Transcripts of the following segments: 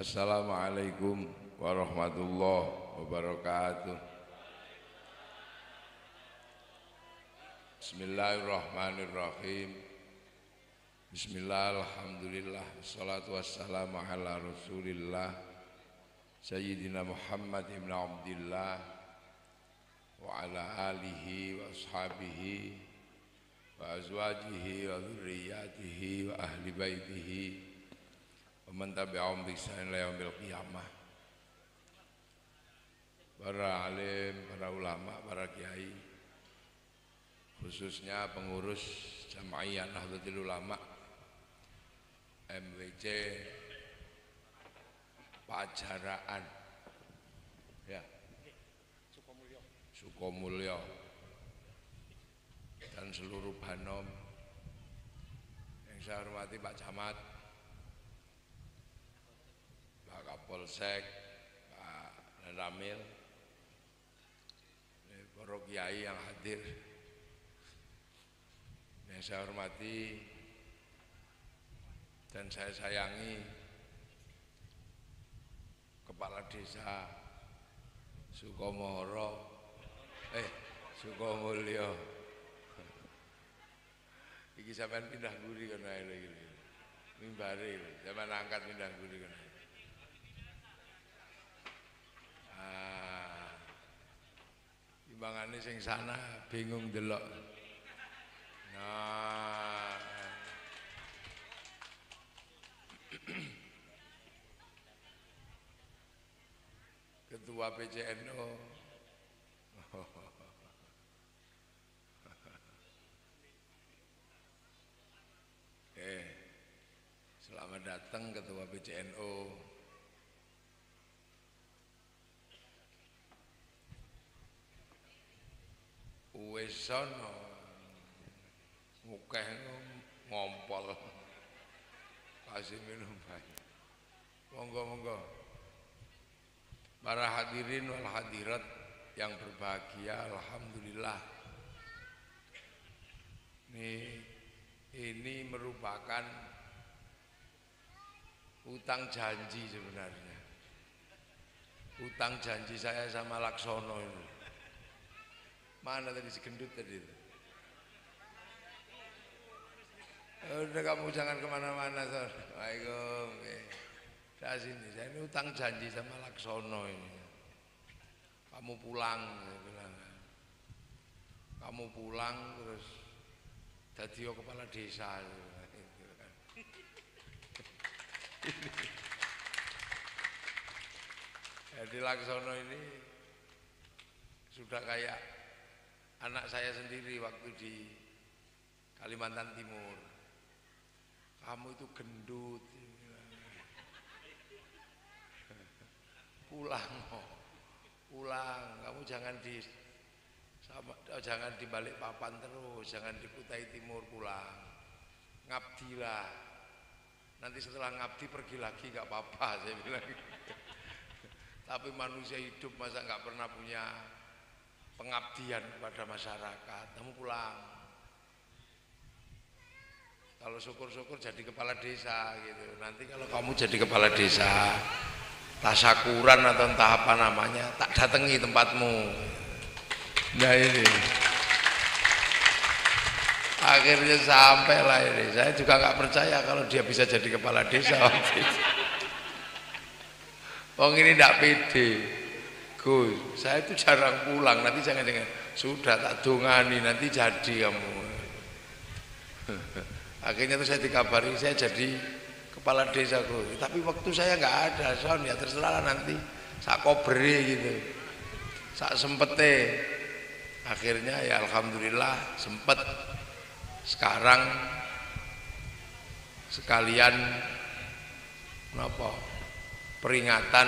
Assalamualaikum warahmatullahi wabarakatuh. Bismillahirrahmanirrahim. Bismillah, alhamdulillah, wassalatu wassalamu ala rasulillah Sayyidina Muhammad ibn Abdillah wa ala alihi wa ashabihi wa azwajihi wa dhurriyyatihi wa ahli baitihi wa man tabi'ahum bi ihsan ila yaumil qiyamah. Para alim, para ulama, para kiai, khususnya pengurus Jamaiyah Nahdlatul Ulama MWC Pajaraan ya, Sukomulyo dan seluruh Banom yang saya hormati Pak Camat, Pak Kapolsek, Pak Ramil, para kiai yang hadir, yang saya hormati dan saya sayangi Kepala Desa Sukomulyo. Iki sampean pindah guri kan ae iki. Mimbare sampean angkat pindah guri kan. Timbangane sing sana bingung delok. Nah, Ketua PCNO selamat datang Ketua PCNO. Wis sono mukeh ngompol kasih minum banyak. Monggo para hadirin wal hadirat yang berbahagia, alhamdulillah ini merupakan utang janji sebenarnya. Utang janji saya sama Laksono ini. Mana tadi si gendut tadi itu? Udah kamu jangan kemana-mana, Sor. Waalaikumsalam. Saya sini, saya ini utang janji sama Laksono ini. Kamu pulang, saya bilang. Kamu pulang terus jadi kepala desa. Jadi Laksono ini sudah kayak anak saya sendiri waktu di Kalimantan Timur. Kamu itu gendut. Pulang. Kamu jangan di balik papan terus, jangan di Kutai Timur, pulang. Ngabdilah. Nanti setelah ngabdi pergi lagi gak apa-apa, saya bilang. Tapi manusia hidup masa gak pernah punya pengabdian kepada masyarakat. Kamu pulang. Kalau syukur-syukur jadi kepala desa gitu. Nanti kalau kamu jadi kepala desa, tasakuran atau entah apa namanya, tak datangi tempatmu. Nah ini akhirnya sampai lah ini. Saya juga nggak percaya kalau dia bisa jadi kepala desa waktu itu. Ini tidak pede. Gus, saya itu jarang pulang. Nanti jangan-jangan sudah tak dongani nanti jadi kamu. Akhirnya tuh saya dikabari saya jadi kepala desa, Gus. Tapi waktu saya nggak ada, Son, ya terserah nanti sak kobere gitu, sak sempete. Akhirnya ya alhamdulillah sempet. Sekarang sekalian peringatan,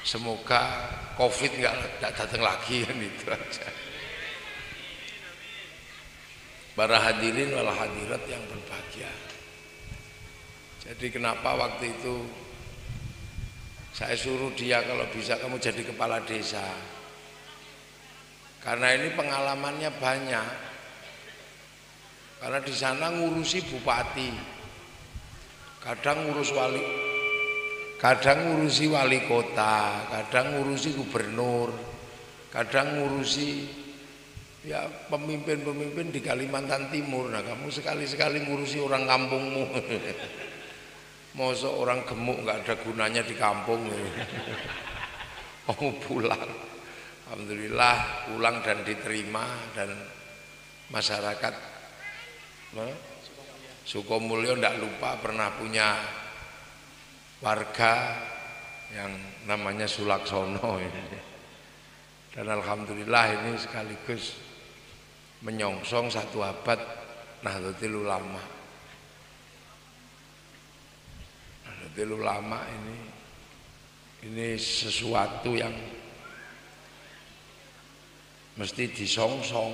semoga COVID nggak datang lagi kan, itu aja. Para hadirin wal hadirat yang berbahagia. Jadi kenapa waktu itu saya suruh dia kalau bisa kamu jadi kepala desa, karena ini pengalamannya banyak. Karena di sana ngurusi bupati, kadang ngurus kadang ngurusi wali kota, kadang ngurusi gubernur, kadang ngurusi ya pemimpin-pemimpin di Kalimantan Timur. Nah kamu sekali-sekali ngurusi orang kampungmu. Masa orang gemuk nggak ada gunanya di kampung. Mau pulang, alhamdulillah pulang dan diterima, dan masyarakat Sukomulyo tidak lupa pernah punya warga yang namanya Sulaksono ini. Dan alhamdulillah ini sekaligus menyongsong 1 abad Nahdlatul Ulama. Nahdlatul Ulama ini sesuatu yang mesti disongsong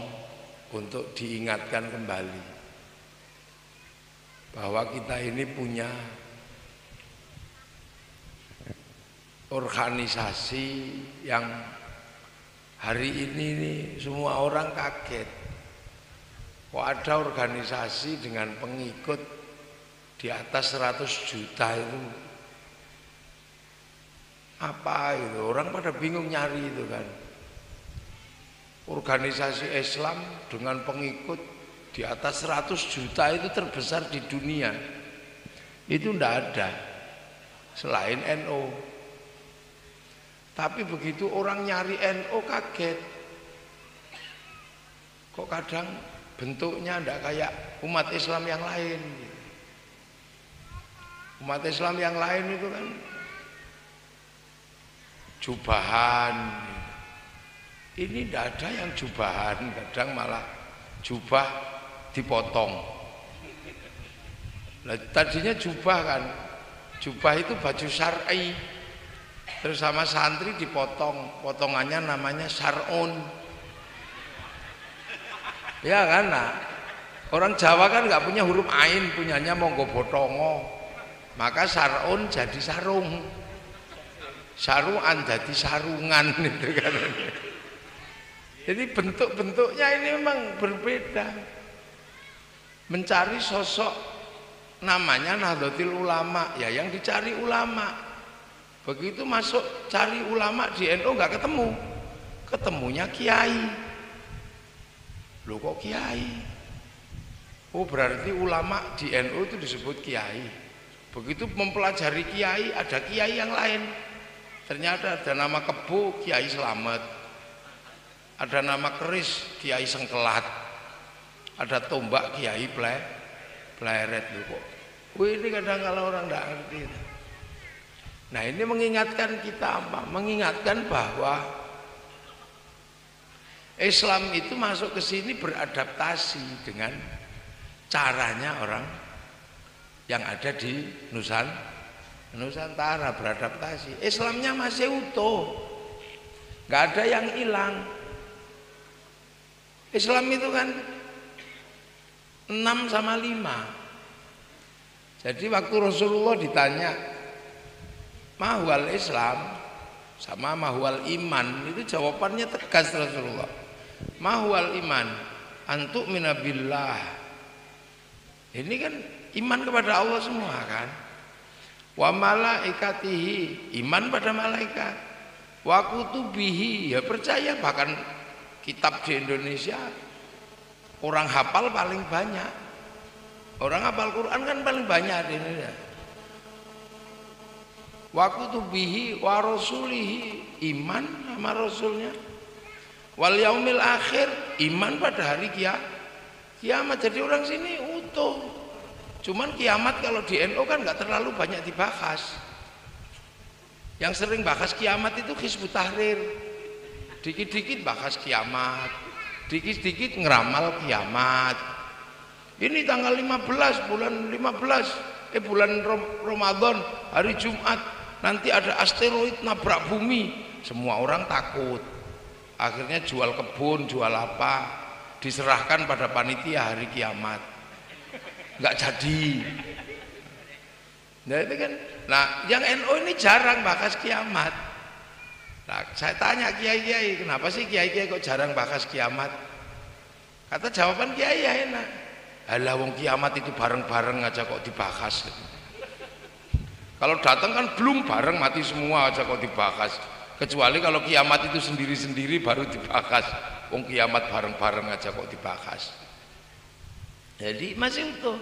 untuk diingatkan kembali bahwa kita ini punya organisasi yang hari ini semua orang kaget. Kok ada organisasi dengan pengikut di atas 100 juta itu? Apa itu? Orang pada bingung nyari itu kan. Organisasi Islam dengan pengikut di atas 100 juta itu terbesar di dunia. Itu ndak ada selain NU. Tapi begitu orang nyari NU kaget. Kok kadang bentuknya ndak kayak umat Islam yang lain. Umat Islam yang lain itu kan jubahan. Ini ndak ada yang jubahan, kadang malah jubah dipotong. Nah, tadinya jubah kan, jubah itu baju syar'i, terus sama santri dipotong, potongannya namanya sar'un. Ya kan, nah, orang Jawa kan nggak punya huruf ain, punyanya monggo botongo, maka sar'un jadi sarung, saruan jadi sarungan itu kan. Jadi bentuk-bentuknya ini memang berbeda. Mencari sosok namanya Nahdlatul Ulama, ya yang dicari ulama. Begitu masuk cari ulama di NU nggak ketemu, ketemunya kiai. Loh kok kiai? Oh berarti ulama di NU itu disebut kiai. Begitu mempelajari kiai, ada kiai yang lain. Ternyata ada nama Kebo, Kiai Slamet. Ada nama keris, Kiai Sengkelat. Ada tombak, Kiai Pleret. Kok ini kadang kalau orang tidak ngerti. Nah ini mengingatkan kita apa? Mengingatkan bahwa Islam itu masuk ke sini beradaptasi dengan caranya orang yang ada di Nusantara beradaptasi. Islamnya masih utuh, nggak ada yang hilang. Islam itu kan 6 sama 5. Jadi waktu Rasulullah ditanya mahwal Islam sama mahwal iman, itu jawabannya tegas Rasulullah. Mahwal iman antuk minabillah. Ini kan iman kepada Allah semua kan. Wa malaikatihi, iman pada malaikat. Wa kutubihi, ya percaya, bahkan kitab di Indonesia orang hafal paling banyak. Orang hafal Quran kan paling banyak di Indonesia. Wa kutubihi wa rasulihi, iman sama rasulnya. Wal yaumil akhir, iman pada hari kiamat. Jadi orang sini utuh. Cuman kiamat kalau di NU kan nggak terlalu banyak dibahas. Yang sering bahas kiamat itu Hizbut Tahrir. Dikit-dikit bahas kiamat, dikit-dikit ngeramal kiamat. Ini tanggal 15 bulan Ramadan, hari Jumat, nanti ada asteroid nabrak bumi. Semua orang takut. Akhirnya jual kebun, jual apa, diserahkan pada panitia hari kiamat. Nggak jadi. Nah itu kan, nah yang NU ini jarang bahas kiamat. Nah saya tanya kiai-kiai, kenapa sih kiai-kiai kok jarang bahas kiamat? Kata jawaban kiai ya enak. Alah wong kiamat itu bareng-bareng aja kok dibahas. Kalau datang kan belum bareng mati semua aja kok dibahas. Kecuali kalau kiamat itu sendiri-sendiri baru dibahas. Wong kiamat bareng-bareng aja kok dibahas. Jadi masih utuh.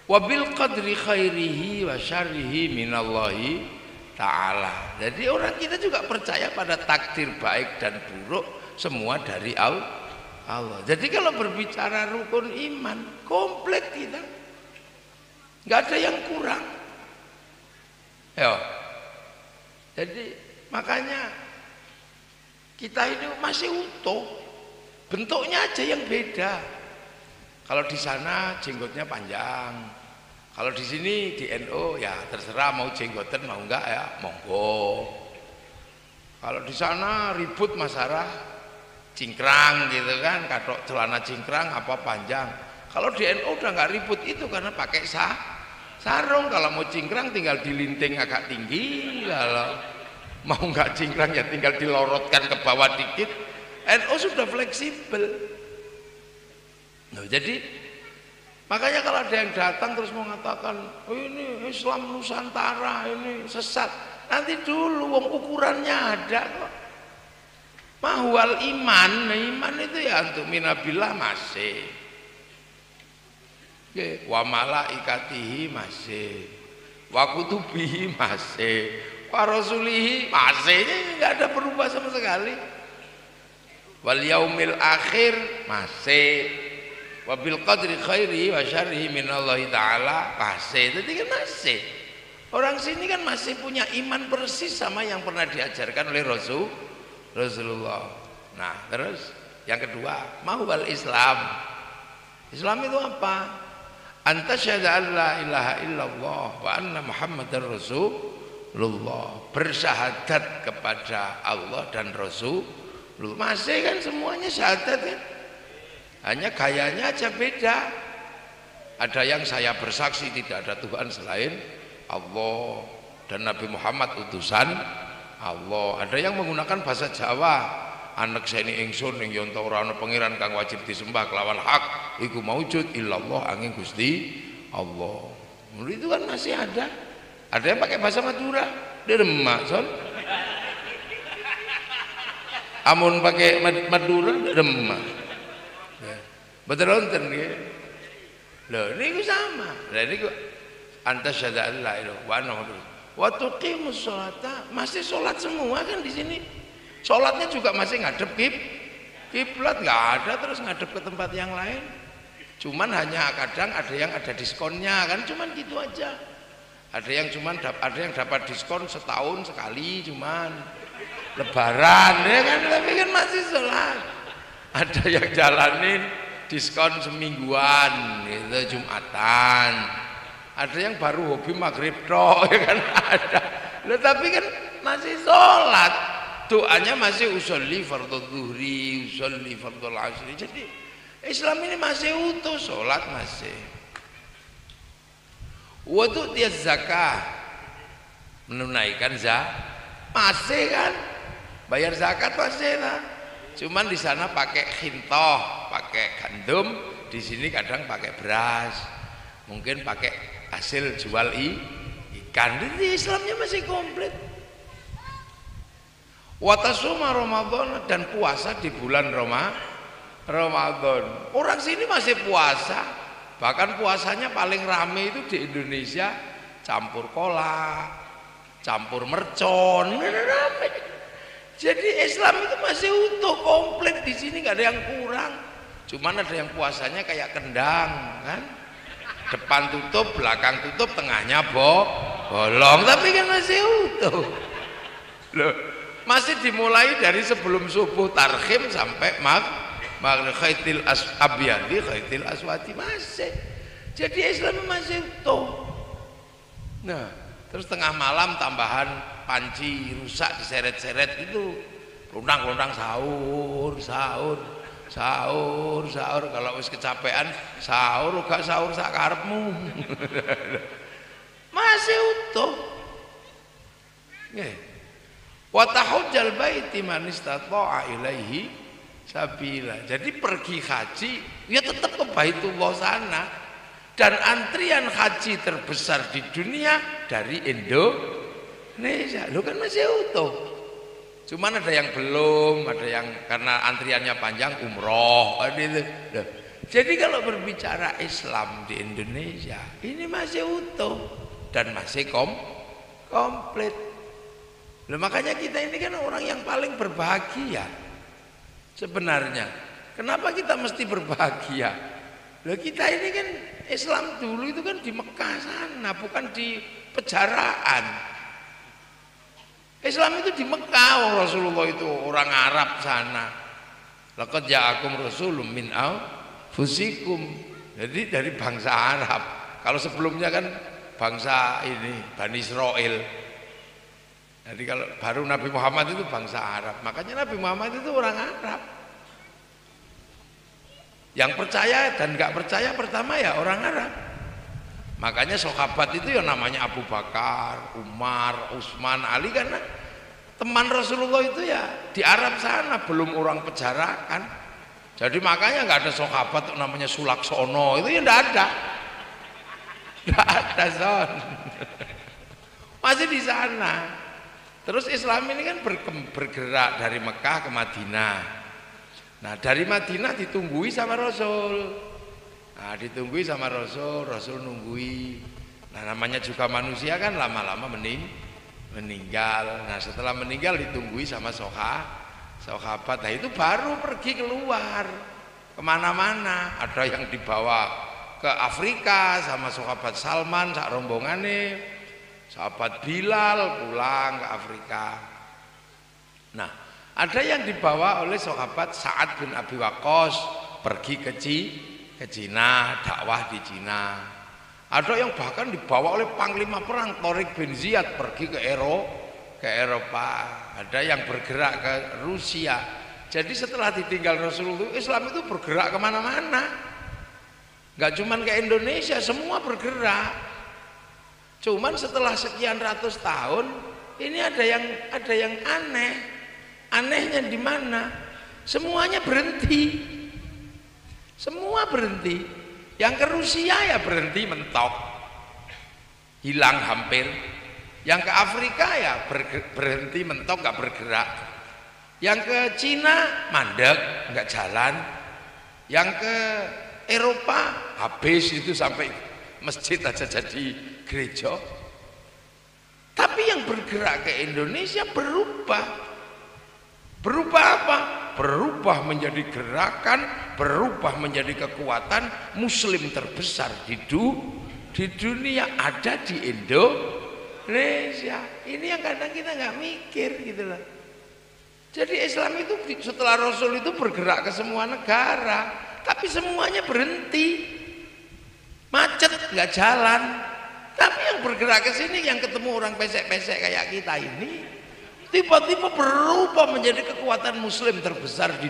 Wabil qadri khairihi wa syarrihi minallahi ta'ala. Jadi orang kita juga percaya pada takdir baik dan buruk semua dari Allah. Jadi kalau berbicara rukun iman komplit kita, nggak ada yang kurang. Yo. Jadi makanya kita ini masih utuh, bentuknya aja yang beda. Kalau di sana jenggotnya panjang, kalau di sini di NU ya terserah mau jenggotan mau enggak ya monggo. Kalau di sana ribut masalah cingkrang gitu kan, katok celana cingkrang apa panjang. Kalau di NU udah nggak ribut itu karena pakai sarung. Kalau mau cingkrang tinggal dilinting agak tinggi, kalau mau nggak cingkrang ya tinggal dilorotkan ke bawah dikit. NU sudah fleksibel. Nah, jadi makanya kalau ada yang datang terus mengatakan oh, ini Islam Nusantara ini sesat, nanti dulu wong ukurannya ada kok. Mahwal iman, iman itu ya untuk minabillah masih, wa malaikatihi masih, wa kutubihi masih, wa rasulihi masih, ini nggak ada berubah sama sekali. Wal yaumil akhir masih, wabil qadri khairi wa syarrihi minallahi ta'ala masih. Jadi kan masih orang sini kan masih punya iman persis sama yang pernah diajarkan oleh Rasulullah. Nah terus yang kedua mahwal Islam. Islam itu apa? Anta syahada an la ilaha illallah wa anna muhammadar rasulullah, bersyahadat kepada Allah dan Rasul. Masih kan semuanya syahadat kan, hanya gayanya aja beda. Ada yang saya bersaksi tidak ada Tuhan selain Allah dan Nabi Muhammad utusan Allah. Ada yang menggunakan bahasa Jawa, anak seni ingsun ing yen ora ana pangeran kang wajib disembah kelawan hak iku maujud illallah angin Gusti Allah. Itu kan masih ada. Ada yang pakai bahasa Madura, Demak son. Amun pakai Madura Demak. Betul nonton nggih. Lho niku sama. Lah niku anta syahada la ilaha wa anna wa tuqimus sholata, masih sholat semua kan di sini. Sholatnya juga masih ngadep kiblat, nggak ada terus ngadep ke tempat yang lain. Cuman hanya kadang ada yang ada diskonnya kan, cuman gitu aja. Ada yang dapat diskon setahun sekali cuman Lebaran ya kan, tapi kan masih sholat. Ada yang jalanin diskon semingguan itu Jumatan. Ada yang baru hobi maghrib toh ya kan ada. Loh, tapi kan masih sholat, doanya masih usolli fardhu zuhri, usolli fardhu asri. Jadi Islam ini masih utuh, sholat masih. Waktu dia zakah, menunaikan masih kan, bayar zakat masih lah. Cuman di sana pakai khintoh, pakai gandum, di sini kadang pakai beras, mungkin pakai hasil jual ikan. Jadi Islamnya masih komplit. Watasuma Ramadan, dan puasa di bulan Ramadan. Orang sini masih puasa. Bahkan puasanya paling rame itu di Indonesia, campur kolak, campur mercon, rame. Jadi Islam itu masih utuh, komplit di sini, nggak ada yang kurang. Cuman ada yang puasanya kayak kendang, kan? Depan tutup, belakang tutup, tengahnya bolong, tapi kan masih utuh. Loh, masih dimulai dari sebelum subuh tarhim sampai khaitil abyadi khaitil aswati masih. Jadi Islam masih utuh. Nah, terus tengah malam tambahan panci rusak diseret-seret itu, luntang-luntang sahur. Kalau wis kecapean sahur, gak sahur sak karepmu. Masih utuh. Nggih. Wa tahujjal baiti man istata'a ilaihi sabila. Jadi pergi haji ya tetap ke Baitullah sana. Dan antrian haji terbesar di dunia dari Indonesia. Lo kan masih utuh. Cuman ada yang belum, ada yang karena antriannya panjang umroh. Jadi kalau berbicara Islam di Indonesia, ini masih utuh dan masih komplit. Nah, makanya kita ini kan orang yang paling berbahagia sebenarnya. Kenapa kita mesti berbahagia? Lah kita ini kan Islam dulu itu kan di Mekah sana, bukan di pejaraan. Islam itu di Mekah, Rasulullah itu orang Arab sana. Laqad ja'akum rasulun min anfusikum. Jadi dari bangsa Arab. Kalau sebelumnya kan bangsa ini Bani Israel. Jadi kalau baru Nabi Muhammad itu bangsa Arab. Makanya Nabi Muhammad itu orang Arab. Yang percaya dan nggak percaya pertama ya orang Arab. Makanya sahabat itu yang namanya Abu Bakar, Umar, Utsman, Ali karena teman Rasulullah itu ya di Arab sana, belum orang pejarakan. Jadi makanya nggak ada sahabat namanya Sulaksono itu ya nggak ada. Nggak ada son. Masih di sana. Terus Islam ini kan bergerak dari Mekah ke Madinah. Nah dari Madinah ditunggui sama Rasul. Nah ditunggui sama Rasul, Rasul nunggui. Nah namanya juga manusia kan lama-lama meninggal. Nah setelah meninggal ditunggui sama sahabat. Nah itu baru pergi keluar kemana-mana. Ada yang dibawa ke Afrika sama sahabat Salman, sak rombongane. Sahabat Bilal pulang ke Afrika. Nah ada yang dibawa oleh sahabat Sa'ad bin Abi Waqqas pergi ke Cina, dakwah di Cina. Ada yang bahkan dibawa oleh panglima perang Tariq bin Ziyad pergi ke Eropa. Ada yang bergerak ke Rusia. Jadi setelah ditinggal Rasulullah, Islam itu bergerak kemana-mana. Gak cuman ke Indonesia, semua bergerak. Cuman setelah sekian ratus tahun, ini ada yang aneh. Anehnya di mana? Semuanya berhenti. Semua berhenti. Yang ke Rusia ya berhenti mentok, hilang hampir. Yang ke Afrika ya berhenti mentok, nggak bergerak. Yang ke Cina mandek, nggak jalan. Yang ke Eropa habis itu sampai masjid aja jadi gereja. Tapi yang bergerak ke Indonesia berubah. Berubah apa? Berubah menjadi gerakan, berubah menjadi kekuatan muslim terbesar di dunia ada di Indonesia. Ini yang kadang kita nggak mikir gitu loh. Jadi Islam itu setelah Rasul itu bergerak ke semua negara, tapi semuanya berhenti, macet, nggak jalan. Tapi yang bergerak ke sini, yang ketemu orang pesek-pesek kayak kita ini, tiba-tiba berubah menjadi kekuatan muslim terbesar di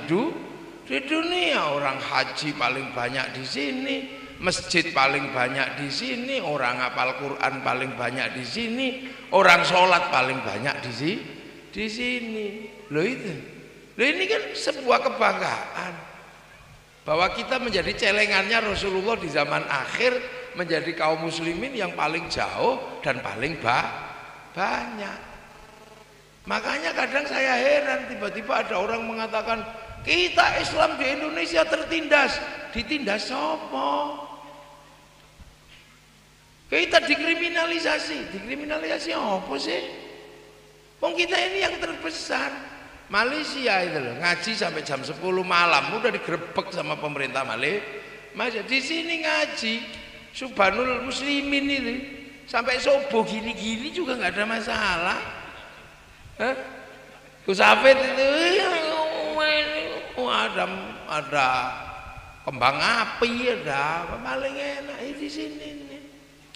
dunia. Orang haji paling banyak di sini, masjid paling banyak di sini, orang hafal Quran paling banyak di sini, orang sholat paling banyak di sini. Loh itu, loh ini kan sebuah kebanggaan bahwa kita menjadi celengannya Rasulullah di zaman akhir, menjadi kaum muslimin yang paling jauh dan paling banyak. Makanya kadang saya heran tiba-tiba ada orang mengatakan kita Islam di Indonesia tertindas. Ditindas sopo? Kita dikriminalisasi. Dikriminalisasi apa sih? Wong kita ini yang terbesar. Malaysia itu loh, ngaji sampai jam 10 malam udah digerebek sama pemerintah Malaysia. Di sini ngaji Subhanul Muslimin itu sampai subuh gini-gini juga nggak ada masalah. Kusafet itu ada kembang api, ada apa paling enak di sini nih.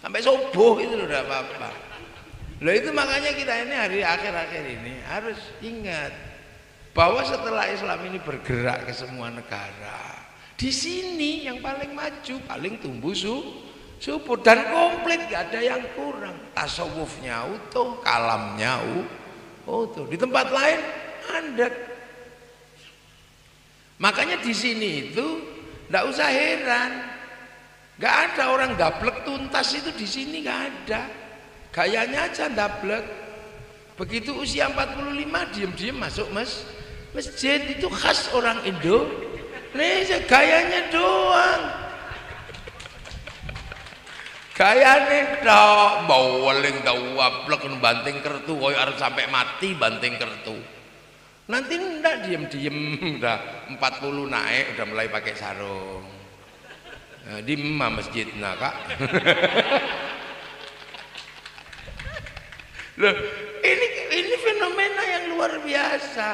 Sampai subuh itu udah apa-apa. Loh itu makanya kita ini hari akhir-akhir ini harus ingat bahwa setelah Islam ini bergerak ke semua negara, di sini yang paling maju, paling tumbuh subur dan komplit, gak ada yang kurang. Tasawufnya utuh, kalamnya utuh. Di tempat lain mandek. Makanya di sini itu nggak usah heran Nggak ada orang dablek tuntas itu di sini, nggak ada. Gayanya aja dablek. Begitu usia 45 diem-diem masuk masjid, itu khas orang Indonesia, gayanya doang. Gayane tok, baweling dawablek banting kertu koyo arep sampai mati banting kertu. Nanti ndak diem-diem udah 40 naik udah mulai pakai sarung. Nah, di masjidna, Kak. Loh, ini fenomena yang luar biasa.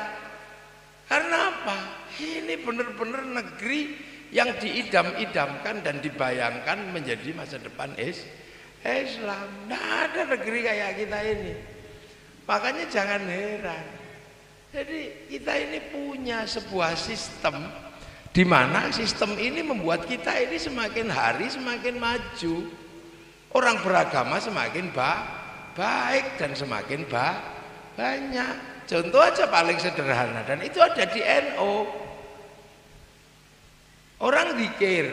Karena apa? Ini benar-benar negeri yang diidam-idamkan dan dibayangkan menjadi masa depan Islam. Tidak ada negeri kayak kita ini. Makanya jangan heran. Jadi kita ini punya sebuah sistem di mana sistem ini membuat kita ini semakin hari semakin maju. Orang beragama semakin baik dan semakin banyak. Contoh aja paling sederhana, dan itu ada di NU. Orang zikir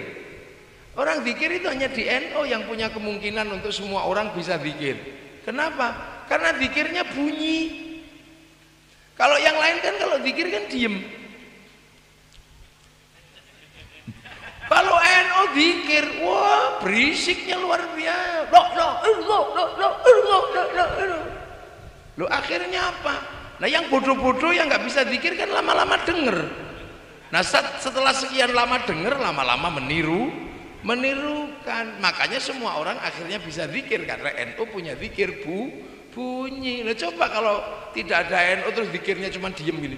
itu hanya di NU yang punya kemungkinan untuk semua orang bisa zikir. Kenapa? Karena zikirnya bunyi. Kalau yang lain kan kalau zikir kan diem. Kalau NU zikir, wah berisiknya luar biasa. Loh akhirnya apa? Nah yang bodoh-bodoh yang nggak bisa zikir kan lama-lama denger. Nah setelah sekian lama denger, lama-lama menirukan. Makanya semua orang akhirnya bisa zikir karena NU punya zikir bunyi. Nah coba kalau tidak ada NU terus zikirnya cuma diem gini.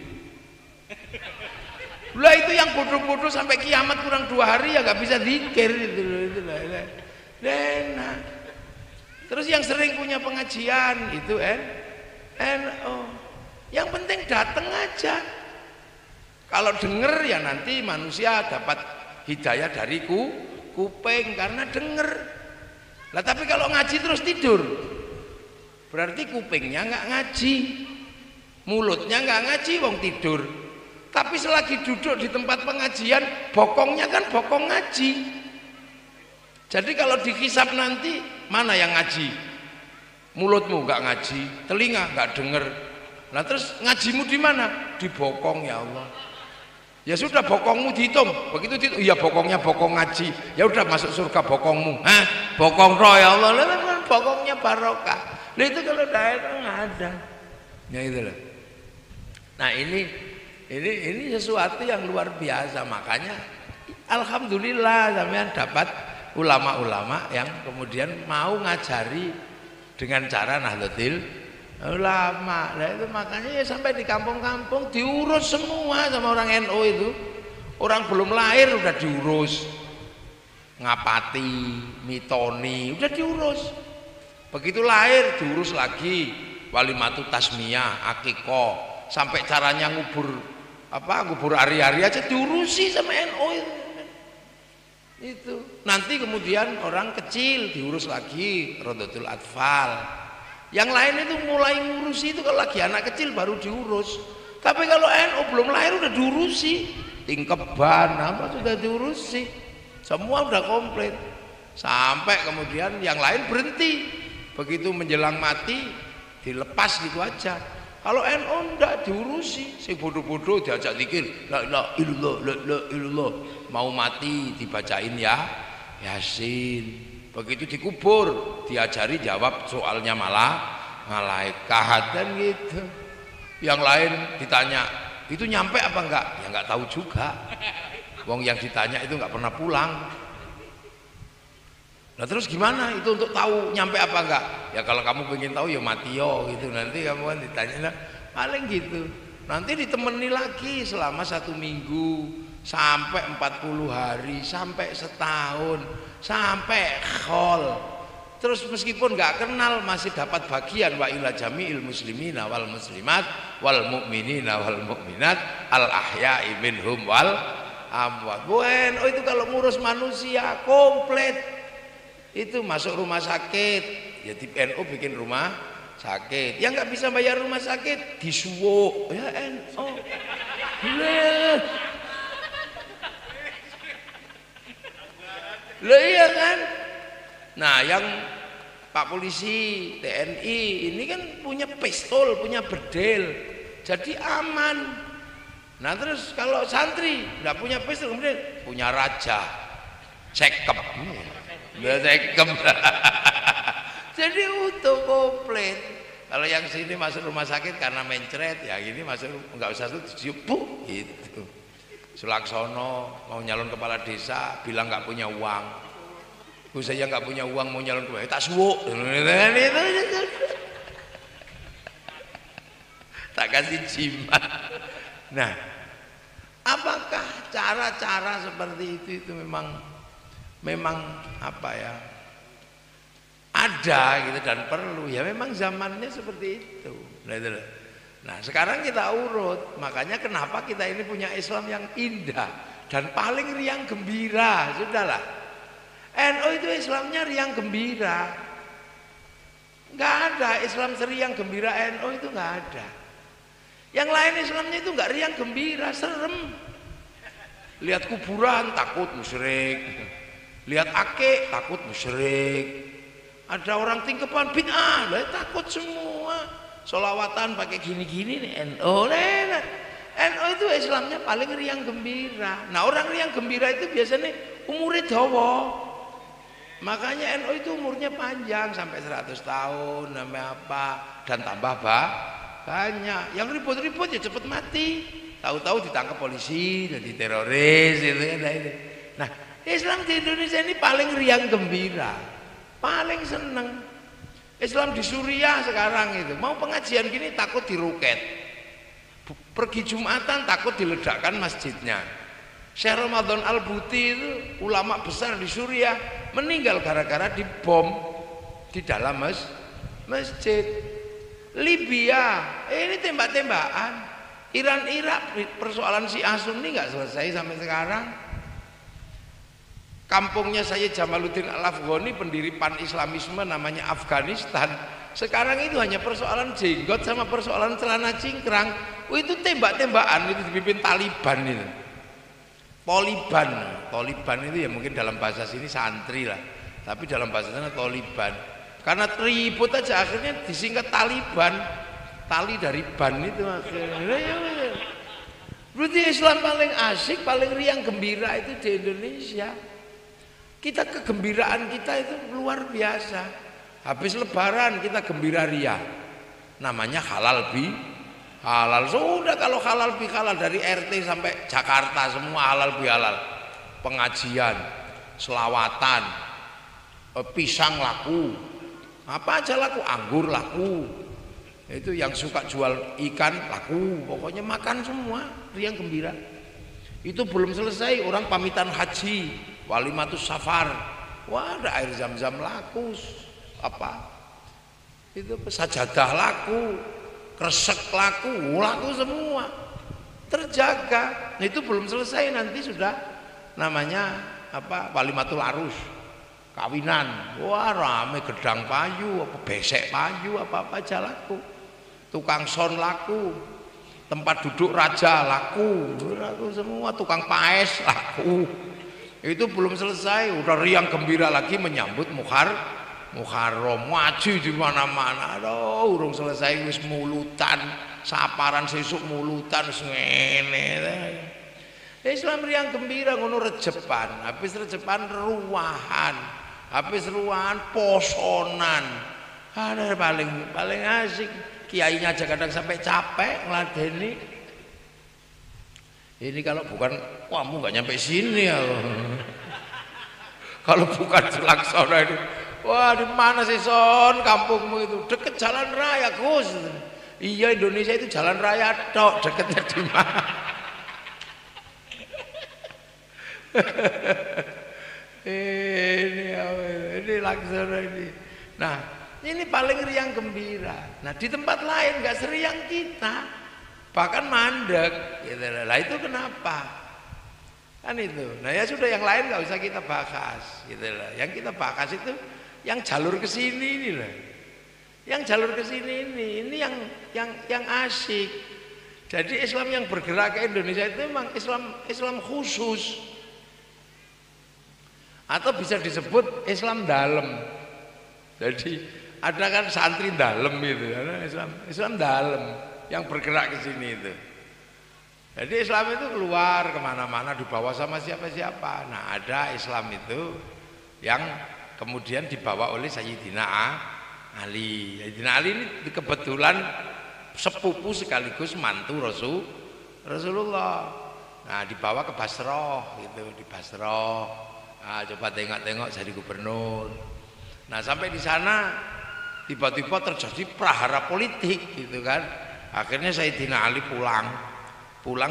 Lah itu yang bodoh-bodoh sampai kiamat kurang 2 hari ya nggak bisa zikir itu nah. Terus yang sering punya pengajian itu NU. Yang penting datang aja. Kalau denger ya nanti manusia dapat hidayah dari kuping karena denger. Lah tapi kalau ngaji terus tidur, berarti kupingnya nggak ngaji, mulutnya nggak ngaji, wong tidur. Tapi selagi duduk di tempat pengajian, bokongnya kan bokong ngaji. Jadi kalau dihisap nanti mana yang ngaji? Mulutmu nggak ngaji, telinga nggak denger. Nah terus ngajimu di mana? Di bokong, ya Allah. Ya sudah bokongmu dihitung. Begitu dihitung, iya bokongnya bokong ngaji. Ya udah masuk surga bokongmu. Hah? Bokong roh, ya Allah. Lalu bokongnya barokah. Nah itu kalau daerah nggak ada. Ya itu loh. Nah ini sesuatu yang luar biasa. Makanya alhamdulillah sampean dapat ulama-ulama yang kemudian mau ngajari dengan cara Nahdlatul Ulama. Nah itu makanya ya sampai di kampung-kampung diurus semua sama orang NU itu. Orang belum lahir udah diurus, ngapati, mitoni, udah diurus. Begitu lahir diurus lagi, walimatu tasmiyah, akikoh, sampai caranya ngubur hari-hari aja diurusi sama NU itu. Nanti kemudian orang kecil diurus lagi, Rodotul Atfal. Yang lain itu mulai ngurusi itu kalau lagi anak kecil baru diurus. Tapi kalau NU belum lahir udah diurusi, tingkeban apa sudah diurusi, semua udah komplit. Sampai kemudian yang lain berhenti. Begitu menjelang mati dilepas gitu aja. Kalau NU ndak diurusi, sing bodoh-bodoh diajak zikir, la ilaha illallah, la ilaha illallah. Mau mati dibacain ya Yasin. Begitu dikubur diajari jawab soalnya malaikat dan gitu. Yang lain ditanya, itu nyampe apa enggak? Ya enggak tahu juga. Wong yang ditanya itu enggak pernah pulang. Nah terus gimana itu untuk tahu nyampe apa enggak? Ya kalau kamu pengen tahu ya mati yo gitu. Nanti kamu kan ditanya, nah, paling gitu. Nanti ditemani lagi selama 1 minggu sampai 40 hari sampai setahun sampai khol. Terus meskipun nggak kenal masih dapat bagian wa ila jami'il muslimina wal muslimat wal mu'minina wal mu'minat al ahya'i minhum wal amwat. Bueno itu kalau ngurus manusia komplit. Itu masuk rumah sakit, ya di NU bikin rumah sakit. Yang nggak bisa bayar rumah sakit disuwuk, ya NU. Loh iya kan? Nah, yang Pak Polisi, TNI ini kan punya pistol, punya bedil, jadi aman. Nah terus kalau santri nggak punya pistol, kemudian punya raja, cekep, cekep. Jadi utuh komplit. Kalau yang sini masuk rumah sakit karena mencret, ya gini masuk nggak usah tuh gitu. Sulaksono mau nyalon kepala desa, bilang nggak punya uang. Saya nggak punya uang mau nyalon kepala, tak suwuk. Tak kasih jimat. Nah, apakah cara-cara seperti itu memang apa ya? Ada gitu dan perlu ya, memang zamannya seperti itu. Nah sekarang kita urut, makanya kenapa kita ini punya Islam yang indah dan paling riang gembira. Sudahlah, NU itu Islamnya riang gembira, nggak ada Islam seriang gembira NU itu nggak ada. Yang lain Islamnya itu nggak riang gembira, serem. Lihat kuburan takut musyrik, lihat akik takut musyrik. Ada orang tingkepan bid'ah, takut semua. Solawatan pakai gini-gini nih NU. NU itu Islamnya paling riang gembira. Nah orang riang gembira itu biasanya umurnya dawa. Makanya NU itu umurnya panjang sampai 100 tahun, sampai apa dan tambah banyak. Yang ribut-ribut ya cepet mati. Tahu-tahu ditangkap polisi, jadi teroris itu. Nah Islam di Indonesia ini paling riang gembira, paling seneng. Islam di Suriah sekarang itu mau pengajian gini takut diruket, pergi Jumatan takut diledakkan masjidnya. Syekh Ramadan Al-Buti itu ulama besar di Suriah meninggal gara-gara dibom di dalam masjid. Libya ini tembak-tembakan. Iran Irak persoalan Syiah Sunni nggak selesai sampai sekarang. Kampungnya saya Jamaluddin Al-Afghani, pendiri pan-islamisme namanya Afghanistan. Sekarang itu hanya persoalan jenggot sama persoalan celana cingkrang. Itu tembak-tembakan, itu dipimpin Taliban itu. Taliban itu ya mungkin dalam bahasa sini santri lah, tapi dalam bahasa sana Taliban. Karena ribut aja akhirnya disingkat Taliban, tali dari ban itu akhirnya. Berarti Islam paling asik, paling riang gembira itu di Indonesia. Kita kegembiraan kita itu luar biasa. Habis lebaran kita gembira ria, namanya halal halal. Sudah kalau halal halal dari RT sampai Jakarta semua halal halal. Pengajian, selawatan, pisang laku, apa aja laku, anggur laku. Itu yang suka jual ikan laku, pokoknya makan semua riang gembira. Itu belum selesai, orang pamitan haji, walimatus safar, wah ada air zam-zam laku, apa itu sajadah laku, kresek laku semua terjaga. Nah, itu belum selesai, nanti sudah namanya apa walimatul arus, kawinan, wah rame gedang payu, apa besek payu, apa aja laku, tukang son laku, tempat duduk raja laku semua, tukang paes laku. Itu belum selesai, udah riang gembira lagi menyambut Muharram, maju di mana-mana. Aduh, urung selesai wis mulutan, saparan sesuk mulutan ngene. Islam riang gembira ngono rejepan, habis rejepan ruwahan, habis ruwahan posonan. Ada paling asik. Kiainya aja kadang sampai capek ngladeni. Ini kalau bukan kamu nggak nyampe sini ya. Kalau bukan Sulaksono itu, wah di mana sih Son kampungmu itu? Deket jalan raya Gus. Iya Indonesia itu jalan raya tok, deketnya di mana? ini Laksono ini. Nah ini paling riang gembira. Nah di tempat lain nggak seriang kita, bahkan mandek gitu. Lah itu kenapa kan itu? Nah ya sudah, yang lain nggak usah kita bahas gitu lah. Yang kita bahas itu yang jalur ke sini ini lah, yang jalur ke sini ini yang asik. Jadi Islam yang bergerak ke Indonesia itu memang Islam khusus. Atau bisa disebut Islam dalam. Jadi ada kan santri dalam itu, Islam dalam yang bergerak ke sini itu. Jadi Islam itu keluar kemana-mana dibawa sama siapa-siapa. Nah ada Islam itu yang kemudian dibawa oleh Sayyidina Ali. Sayyidina Ali ini kebetulan sepupu sekaligus mantu Rasulullah. Nah dibawa ke Basrah gitu, di Basrah. Nah, coba tengok-tengok jadi gubernur. Nah sampai di sana tiba-tiba terjadi prahara politik gitu kan. Akhirnya Sayyidina Ali pulang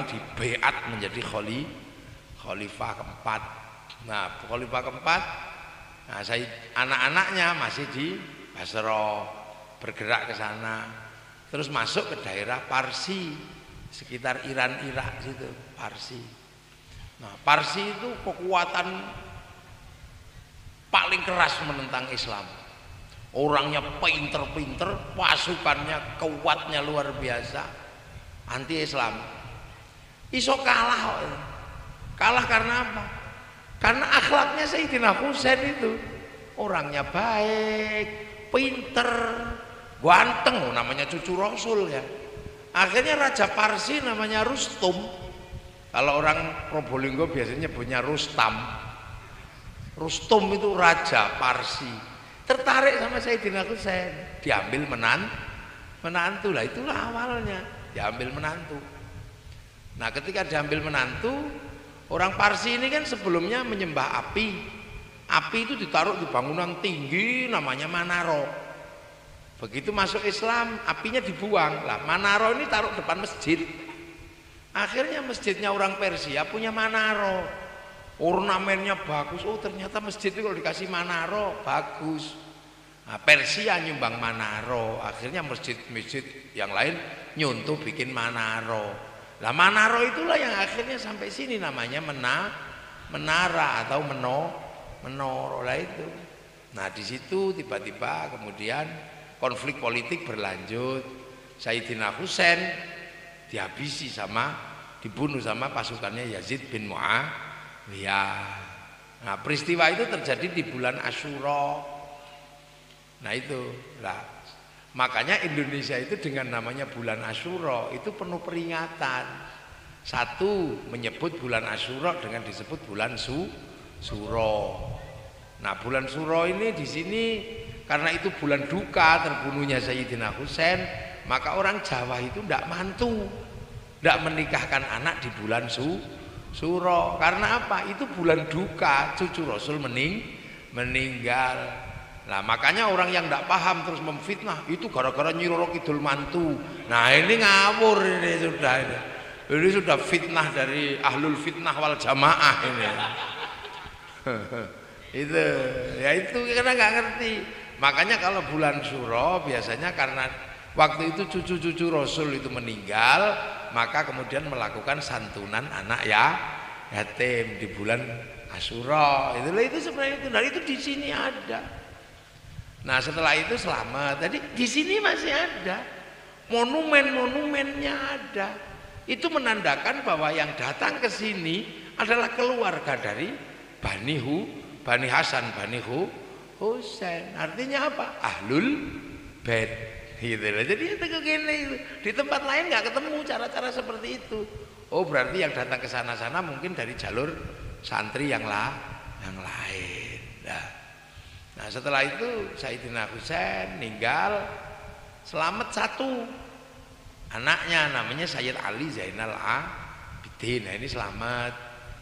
di beat menjadi khalifah keempat. Nah khalifah keempat, nah anak-anaknya masih di Basrah, bergerak ke sana, terus masuk ke daerah Parsi sekitar Iran Irak situ, Parsi. Nah Parsi itu kekuatan paling keras menentang Islam. Orangnya pinter-pinter, pasukannya kuatnya luar biasa, anti Islam. Iso kalah. Kalah karena apa? Karena akhlaknya Sayyidina Husain itu orangnya baik, pinter, ganteng, namanya cucu Rasul ya. Akhirnya Raja Parsi namanya Rustum. Kalau orang Probolinggo biasanya punya Rustam. Rustum itu Raja Parsi. Tertarik sama Sayyidina Husain, diambil menantu lah, itulah awalnya diambil menantu. Nah ketika diambil menantu, orang Parsi ini kan sebelumnya menyembah api. Api itu ditaruh di bangunan tinggi namanya Manaro. Begitu masuk Islam apinya dibuang lah. Manaro ini taruh depan masjid. Akhirnya masjidnya orang Persia punya Manaro, ornamennya bagus. Oh ternyata masjid itu kalau dikasih Manaro bagus. Nah, Persia nyumbang Manaro. Akhirnya masjid-masjid yang lain nyuntuh bikin Manaro. Lah Manaro itulah yang akhirnya sampai sini namanya menara atau menoro lah itu. Nah di situ tiba-tiba kemudian konflik politik berlanjut. Sayyidina Husain dibunuh sama pasukannya Yazid bin Muawiyah. Nah peristiwa itu terjadi di bulan Asyura. Nah itu lah. Makanya Indonesia itu dengan namanya bulan Asyura itu penuh peringatan. Satu, menyebut bulan Asyura dengan disebut bulan Suro. Nah bulan Suro ini di sini karena itu bulan duka terbunuhnya Sayyidina Husain, maka orang Jawa itu tidak menikahkan anak di bulan Suro. Karena apa? Itu bulan duka, cucu Rasul meninggal. Nah makanya orang yang tidak paham terus memfitnah itu gara-gara Nyi Roro Kidul mantu. Nah ini ngawur ini sudah fitnah dari ahlul fitnah wal jamaah ini. itu karena nggak ngerti. Makanya kalau bulan Suro biasanya karena waktu itu cucu-cucu Rasul itu meninggal, maka kemudian melakukan santunan anak yatim di bulan Asyura. Itu sebenarnya itu. Dan itu di sini ada. Nah setelah itu selamat. Jadi di sini masih ada monumennya ada. Itu menandakan bahwa yang datang ke sini adalah keluarga dari Bani Hasan, Bani Husain. Artinya apa? Ahlul Bait. Gitu loh. Jadi itu begini. Di tempat lain nggak ketemu cara-cara seperti itu. Oh berarti yang datang ke sana-sana mungkin dari jalur santri yang lain. Nah setelah itu Sayyidina Husain meninggal, selamat satu anaknya namanya Sayyid Ali Zainal Abidin. Nah ini selamat.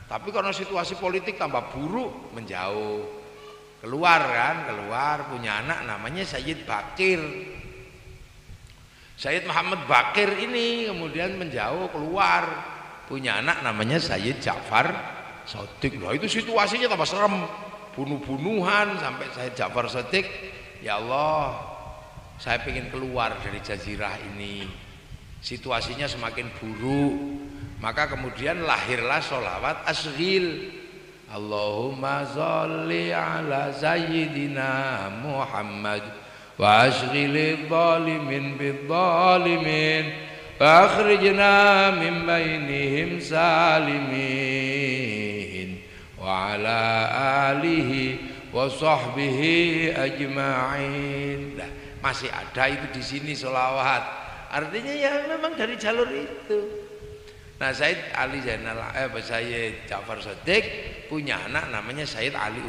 Tapi karena situasi politik tambah buruk, menjauh. Keluar punya anak namanya Sayyid Bakir. Sayyid Muhammad Bakir ini kemudian menjauh keluar, punya anak namanya Sayyid Ja'far Shadiq. Nah itu situasinya tambah serem. Bunuh-bunuhan sampai saya Ja'far Shadiq, ya Allah saya ingin keluar dari jazirah ini, situasinya semakin buruk. Maka kemudian lahirlah sholawat asghil, Allahumma sholli ala sayyidina Muhammad wa asghilil zalimin bil zalimin wa akhrijna min bainihim salimin wa ala alihi wa sahbihi ajma'in. Nah, masih ada itu di sini sholawat. Artinya ya memang dari jalur itu. Nah, Said Ali Zainal Sayyid Ja'far Shadiq punya anak namanya Said Ali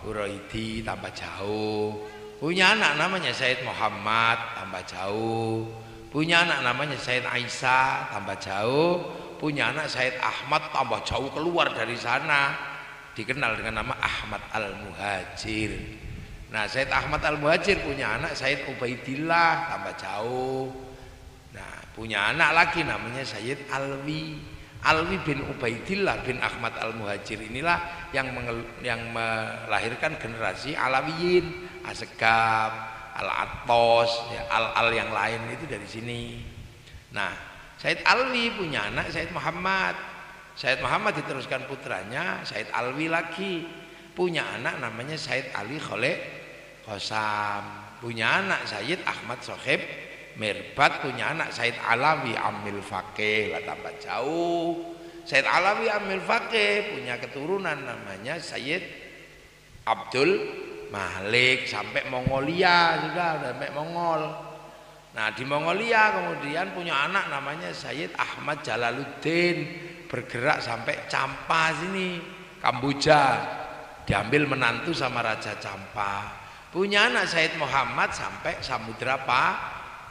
Uraidi tambah jauh. Punya anak namanya Said Muhammad tambah jauh. Punya anak namanya Said Aisyah tambah jauh. Punya anak Said Ahmad tambah jauh keluar dari sana. Dikenal dengan nama Ahmad Al-Muhajir. Nah, Said Ahmad Al-Muhajir punya anak Said Ubaidillah tambah jauh. Nah, punya anak lagi namanya Sayyid Alwi. Alwi bin Ubaidillah bin Ahmad Al-Muhajir inilah yang melahirkan generasi Alawiyin, Asegaf, Al-Attos, ya, Al yang lain itu dari sini. Nah, Sayyid Alwi punya anak Sayyid Muhammad. Sayyid Muhammad diteruskan putranya Sayyid Alwi lagi. Punya anak namanya Sayyid Ali Khalid Qasam. Punya anak Sayyid Ahmad Sohib Mirbat. Punya anak Said Alawi Amil Faqih, lah tambah jauh. Said Alawi Amil Faqih punya keturunan namanya Sayyid Abdul Malik sampai Mongolia, sudah sampai Mongol. Nah, di Mongolia kemudian punya anak namanya Sayyid Ahmad Jalaluddin, bergerak sampai Campa sini, Kamboja, diambil menantu sama Raja Campa. Punya anak Sayyid Muhammad sampai Samudra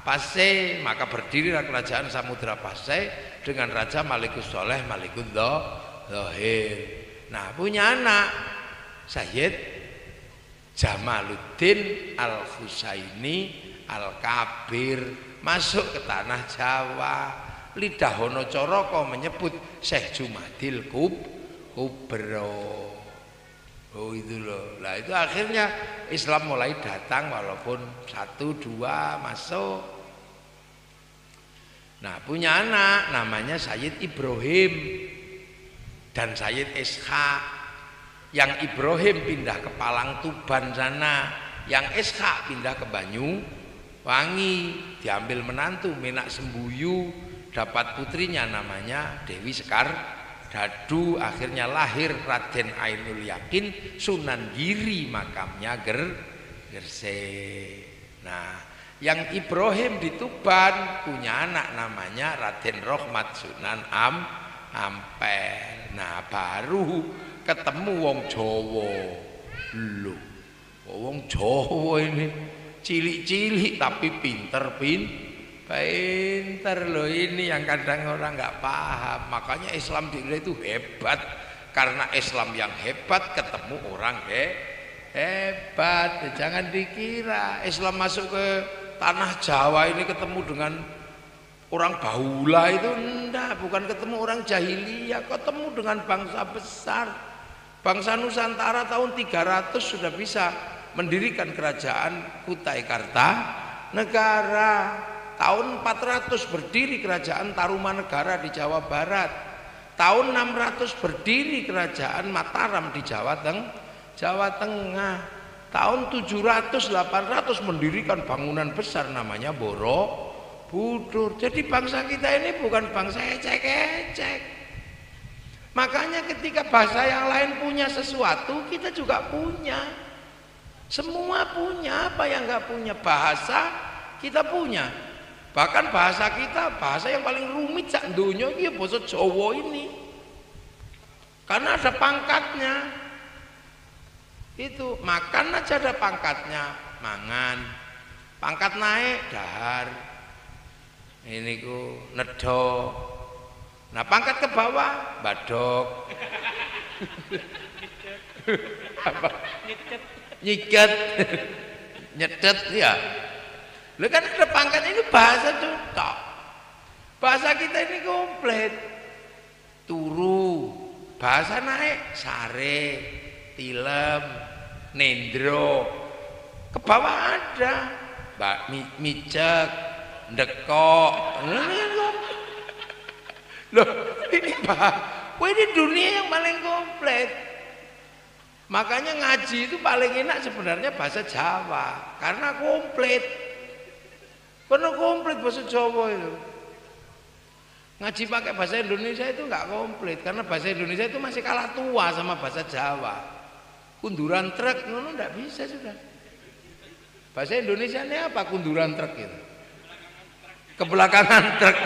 Pasai, maka berdirilah kerajaan Samudra Pasai dengan Raja Malikus Soleh Malikud Zohir. Nah, punya anak Sayyid Jamaluddin Al-Husaini Al-Kabir masuk ke tanah Jawa. Lidah Wonocoroko menyebut Syekh Jumadil Kubro. Oh itu loh. Nah, itu akhirnya Islam mulai datang walaupun 1, 2 masuk. Nah, punya anak namanya Sayyid Ibrahim dan Sayyid Ishaq. Yang Ibrahim pindah ke Palang Tuban sana, yang Ishaq pindah ke Banyuwangi, diambil menantu Menak Sembuyu, dapat putrinya namanya Dewi Sekar Dadu. Akhirnya lahir Raden Ainul Yakin, Sunan Giri makamnya Gresik. Nah, yang Ibrahim di Tuban punya anak namanya Raden Rohmat Sunan Ampel. Nah, baru ketemu wong Jawa. Lho, wong Jawa ini cilik-cilik tapi pinter loh, ini yang kadang orang nggak paham. Makanya Islam di Indonesia itu hebat, karena Islam yang hebat ketemu orang hebat. Jangan dikira Islam masuk ke tanah Jawa ini ketemu dengan orang Baula itu enggak, bukan ketemu orang jahiliyah, ketemu dengan bangsa besar. Bangsa Nusantara tahun 300 sudah bisa mendirikan kerajaan Kutai Kartanegara. Tahun 400 berdiri kerajaan Tarumanegara di Jawa Barat. Tahun 600 berdiri kerajaan Mataram di Jawa Tengah. Tahun 700-800 mendirikan bangunan besar namanya Borobudur. Jadi bangsa kita ini bukan bangsa ecek-ecek. Makanya ketika bangsa yang lain punya sesuatu, kita juga punya. Semua punya, apa yang nggak punya? Bahasa kita punya. Bahkan bahasa kita, bahasa yang paling rumit sak donya iki basa Jawa ini. Karena ada pangkatnya. Itu makan aja ada pangkatnya, mangan. Pangkat naik dahar. Ini ku nedo. Nah, pangkat ke bawah badok. Apa? Nyiket. Nyedet ya. Lu kan ada pangkat ini bahasa contoh. Bahasa kita ini komplit. Turu, bahasa naik sare, tilem, nendro. Ke bawah ada micek, ndekok. Loh, ini dunia yang paling komplit. Makanya ngaji itu paling enak sebenarnya bahasa Jawa, karena komplit. Penuh komplit bahasa Jawa itu. Ngaji pakai bahasa Indonesia itu nggak komplit karena bahasa Indonesia itu masih kalah tua sama bahasa Jawa. Kunduran truk ngono nggak bisa sudah. Bahasa Indonesia ini apa kunduran truk itu? Kebelakangan truk.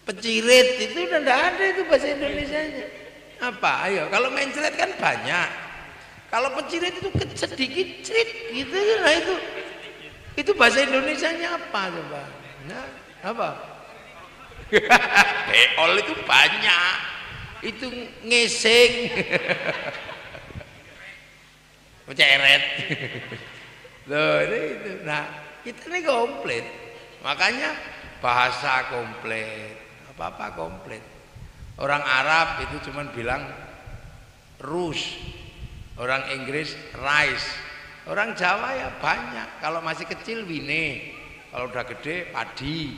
Pecirit itu udah nggak ada itu bahasa Indonesianya. Apa? Ayo, kalau mencret kan banyak. Kalau pecirit itu sedikit cerit gitu, nah itu bahasa Indonesianya apa coba? Nah, apa? Beol itu banyak, itu ngeseng, ceret. Loh itu. Nah kita ini komplit, makanya bahasa komplit, apa komplit. Orang Arab itu cuman bilang rus, orang Inggris rice, orang Jawa ya banyak. Kalau masih kecil wine, kalau udah gede padi,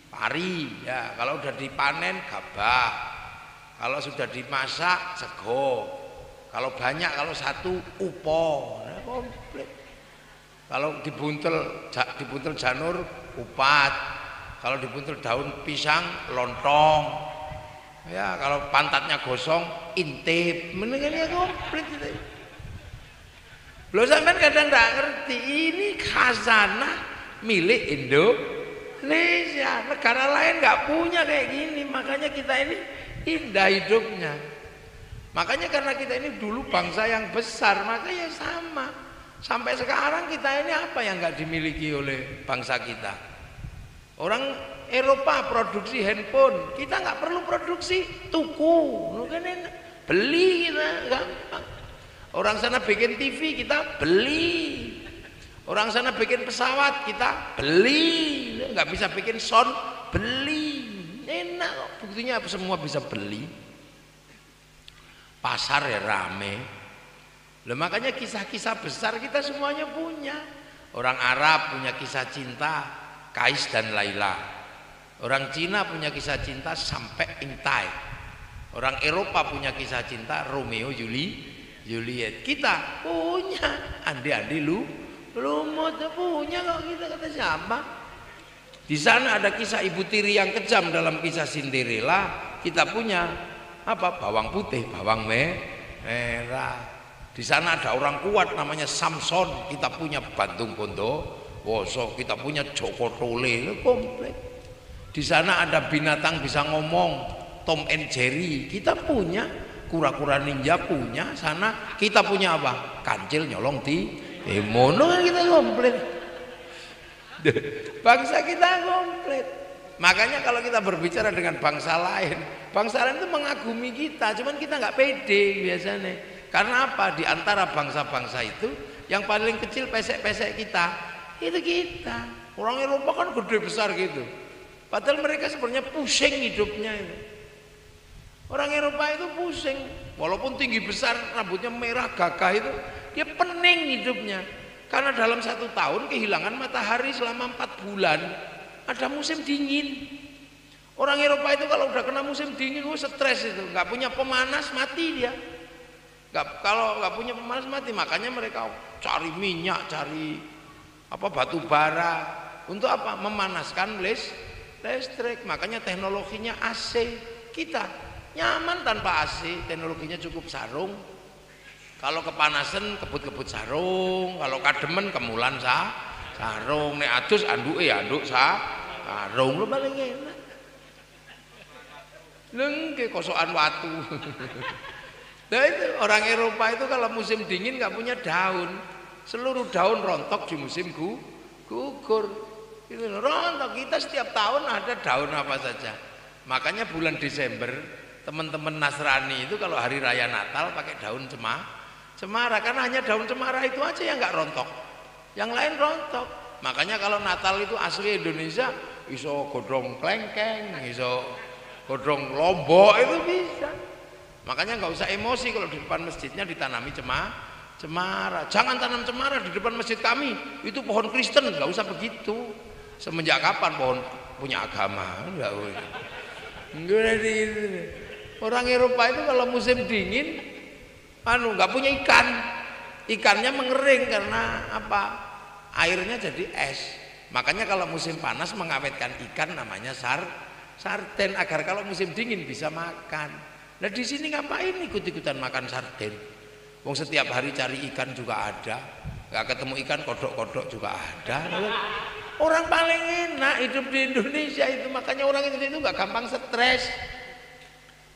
pari, ya kalau udah dipanen gabah, kalau sudah dimasak sego, kalau banyak kalau satu upo, nah, komplit. Kalau dibuntel janur upat, kalau dibuntel daun pisang lontong. Ya kalau pantatnya gosong intip, mendingan ya komplit itu. Lo sampean kadang nggak ngerti ini khazanah milik Indonesia. Negara lain nggak punya kayak gini, makanya kita ini indah hidupnya. Makanya karena kita ini dulu bangsa yang besar, makanya sama. Sampai sekarang kita ini apa yang nggak dimiliki oleh bangsa kita? Orang Eropa produksi handphone, kita nggak perlu produksi, tuku, beli kita gampang. Orang sana bikin TV, kita beli. Orang sana bikin pesawat, kita beli. Nggak bisa bikin sound, beli. Enak kok, buktinya semua bisa beli. Pasar ya rame. Loh, makanya kisah-kisah besar kita semuanya punya. Orang Arab punya kisah cinta, Kais dan Laila. Orang Cina punya kisah cinta sampai Intai. Orang Eropa punya kisah cinta Romeo Juliet. Kita punya Andi lu mau punya kok kita kata siapa? Di sana ada kisah ibu tiri yang kejam dalam kisah Cinderella. Kita punya apa? Bawang putih, bawang merah. Di sana ada orang kuat namanya Samson. Kita punya Bantung Bondowoso. Kita punya Joko Tole. Komplit. Di sana ada binatang bisa ngomong, Tom and Jerry. Kita punya kura-kura ninja, punya sana. Kita punya apa? Kancil nyolong di mono, kan kita komplit. Bangsa kita komplit. Makanya kalau kita berbicara dengan bangsa lain itu mengagumi kita, cuman kita nggak pede biasanya. Karena apa? Di antara bangsa-bangsa itu yang paling kecil pesek-pesek kita itu kita. Orang Eropa kan gede besar gitu. Padahal mereka sebenarnya pusing hidupnya itu. Orang Eropa itu pusing, walaupun tinggi besar, rambutnya merah gagah itu, dia pening hidupnya. Karena dalam 1 tahun kehilangan matahari selama 4 bulan, ada musim dingin. Orang Eropa itu kalau udah kena musim dingin, stres itu, nggak punya pemanas mati dia. Kalau nggak punya pemanas mati, makanya mereka cari minyak, cari apa batu bara untuk apa? Memanaskan listrik. Makanya teknologinya AC. Kita nyaman tanpa AC, teknologinya cukup sarung. Kalau kepanasan kebut-kebut sarung, kalau kademen kemulan sarung, nek adus anduk sarung lo paling enak. Lengke kosokan watu. Nah itu orang Eropa itu kalau musim dingin nggak punya daun, seluruh daun rontok di musim gugur. Itu rontok. Kita setiap tahun ada daun apa saja. Makanya bulan Desember teman-teman Nasrani itu kalau hari raya Natal pakai daun cemara, karena hanya daun cemara itu aja yang nggak rontok, yang lain rontok. Makanya kalau Natal itu asli Indonesia, iso godhong klengkeng, iso godhong lombok itu bisa. Makanya nggak usah emosi kalau di depan masjidnya ditanami cemara. Jangan tanam cemara di depan masjid kami, itu pohon Kristen, nggak usah begitu. Semenjak kapan pohon punya agama? Enggak. Orang Eropa itu kalau musim dingin nggak punya ikannya mengering karena apa? Airnya jadi es. Makanya kalau musim panas mengawetkan ikan namanya sarden agar kalau musim dingin bisa makan. Nah di sini ngapain ikut-ikutan makan sarden? Wong setiap hari cari ikan juga ada, nggak ketemu ikan kodok-kodok juga ada. Orang paling enak hidup di Indonesia itu, makanya orang Indonesia itu nggak gampang stres.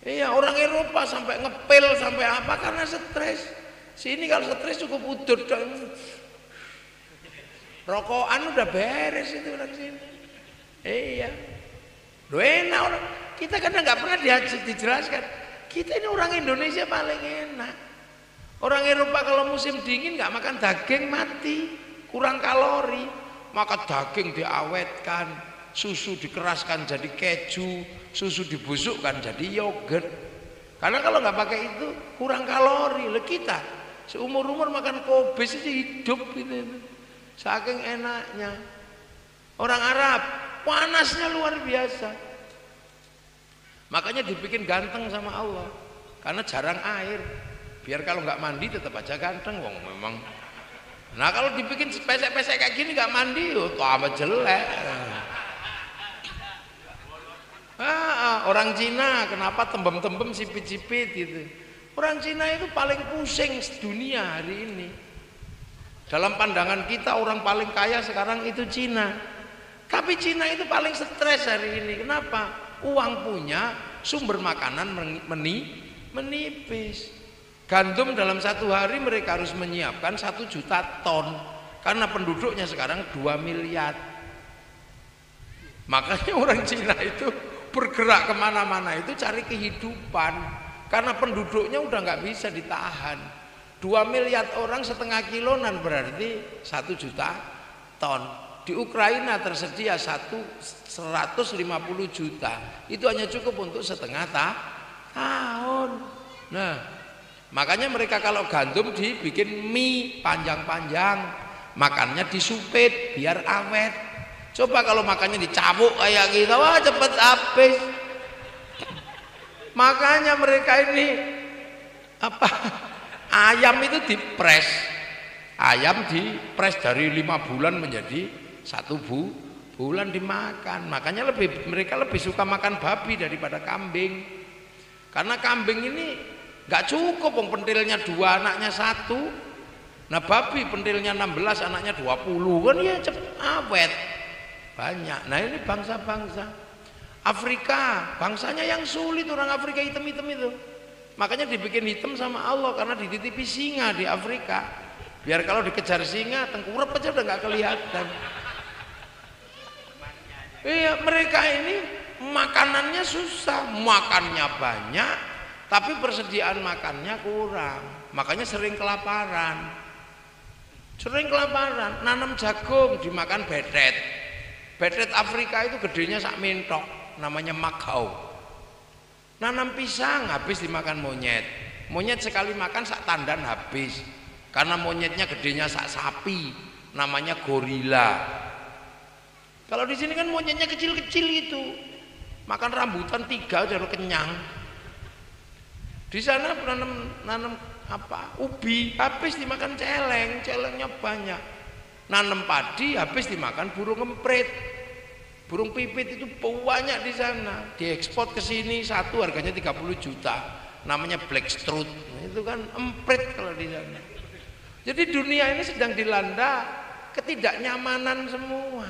Iya, orang Eropa sampai ngepel sampai apa karena stres. Sini kalau stres cukup udut dong. Rokokan udah beres itu orang sini. Iya. Loh enak orang. Kita kadang nggak pernah dijelaskan. Kita ini orang Indonesia paling enak. Orang Eropa kalau musim dingin nggak makan daging mati, kurang kalori. Maka daging diawetkan, susu dikeraskan jadi keju, susu dibusukkan jadi yogurt. Karena kalau nggak pakai itu kurang kalori. Lah kita seumur-umur makan kobis aja hidup gitu. Saking enaknya. Orang Arab panasnya luar biasa. Makanya dibikin ganteng sama Allah. Karena jarang air. Biar kalau nggak mandi tetap aja ganteng. Wong memang. Nah kalau dibikin pesek-pesek kayak gini nggak mandi, tambah jelek. Orang Cina kenapa tembem-tembem sipit-sipit gitu. Orang Cina itu paling pusing dunia hari ini. Dalam pandangan kita orang paling kaya sekarang itu Cina. Tapi Cina itu paling stres hari ini. Kenapa? Uang punya, sumber makanan menipis. Gandum dalam satu hari mereka harus menyiapkan 1 juta ton. Karena penduduknya sekarang 2 miliar. Makanya orang Cina itu bergerak kemana-mana itu cari kehidupan. Karena penduduknya udah nggak bisa ditahan. 2 miliar orang setengah kilonan berarti 1 juta ton. Di Ukraina tersedia 150 juta. Itu hanya cukup untuk setengah tahun. Nah, makanya mereka kalau gandum dibikin mie panjang-panjang, makannya disupit biar awet. Coba kalau makannya dicabuk kayak gitu, wah cepet habis. Makanya mereka ini apa? Ayam itu dipres. Ayam dipres dari 5 bulan menjadi 1 bulan dimakan. Makanya mereka lebih suka makan babi daripada kambing. Karena kambing ini nggak cukup, pentilnya 2 anaknya 1. Nah babi pentilnya 16 anaknya 20 kan ya cepet awet banyak. Nah ini bangsa-bangsa Afrika, bangsanya yang sulit orang Afrika hitam-hitam itu. Makanya dibikin hitam sama Allah karena dititipi singa di Afrika. Biar kalau dikejar singa tengkurap aja udah nggak kelihatan. Iya, mereka ini makanannya susah, makannya banyak, tapi persediaan makannya kurang. Makanya sering kelaparan. Nanam jagung dimakan bedet. Bedet Afrika itu gedenya sak mentok, namanya makau. Nanam pisang habis dimakan monyet. Monyet sekali makan sak tandan habis. Karena monyetnya gedenya sak sapi, namanya gorila. Kalau di sini kan monyetnya kecil-kecil itu. Makan rambutan 3 udah kenyang. Di sana nanam apa? Ubi habis dimakan celeng, celengnya banyak. Nanam padi habis dimakan burung emprit. Burung pipit itu banyak di sana, diekspor ke sini satu harganya 30 juta, namanya blackstrut. Nah, itu kan emprit kalau di sana. Jadi dunia ini sedang dilanda ketidaknyamanan semua.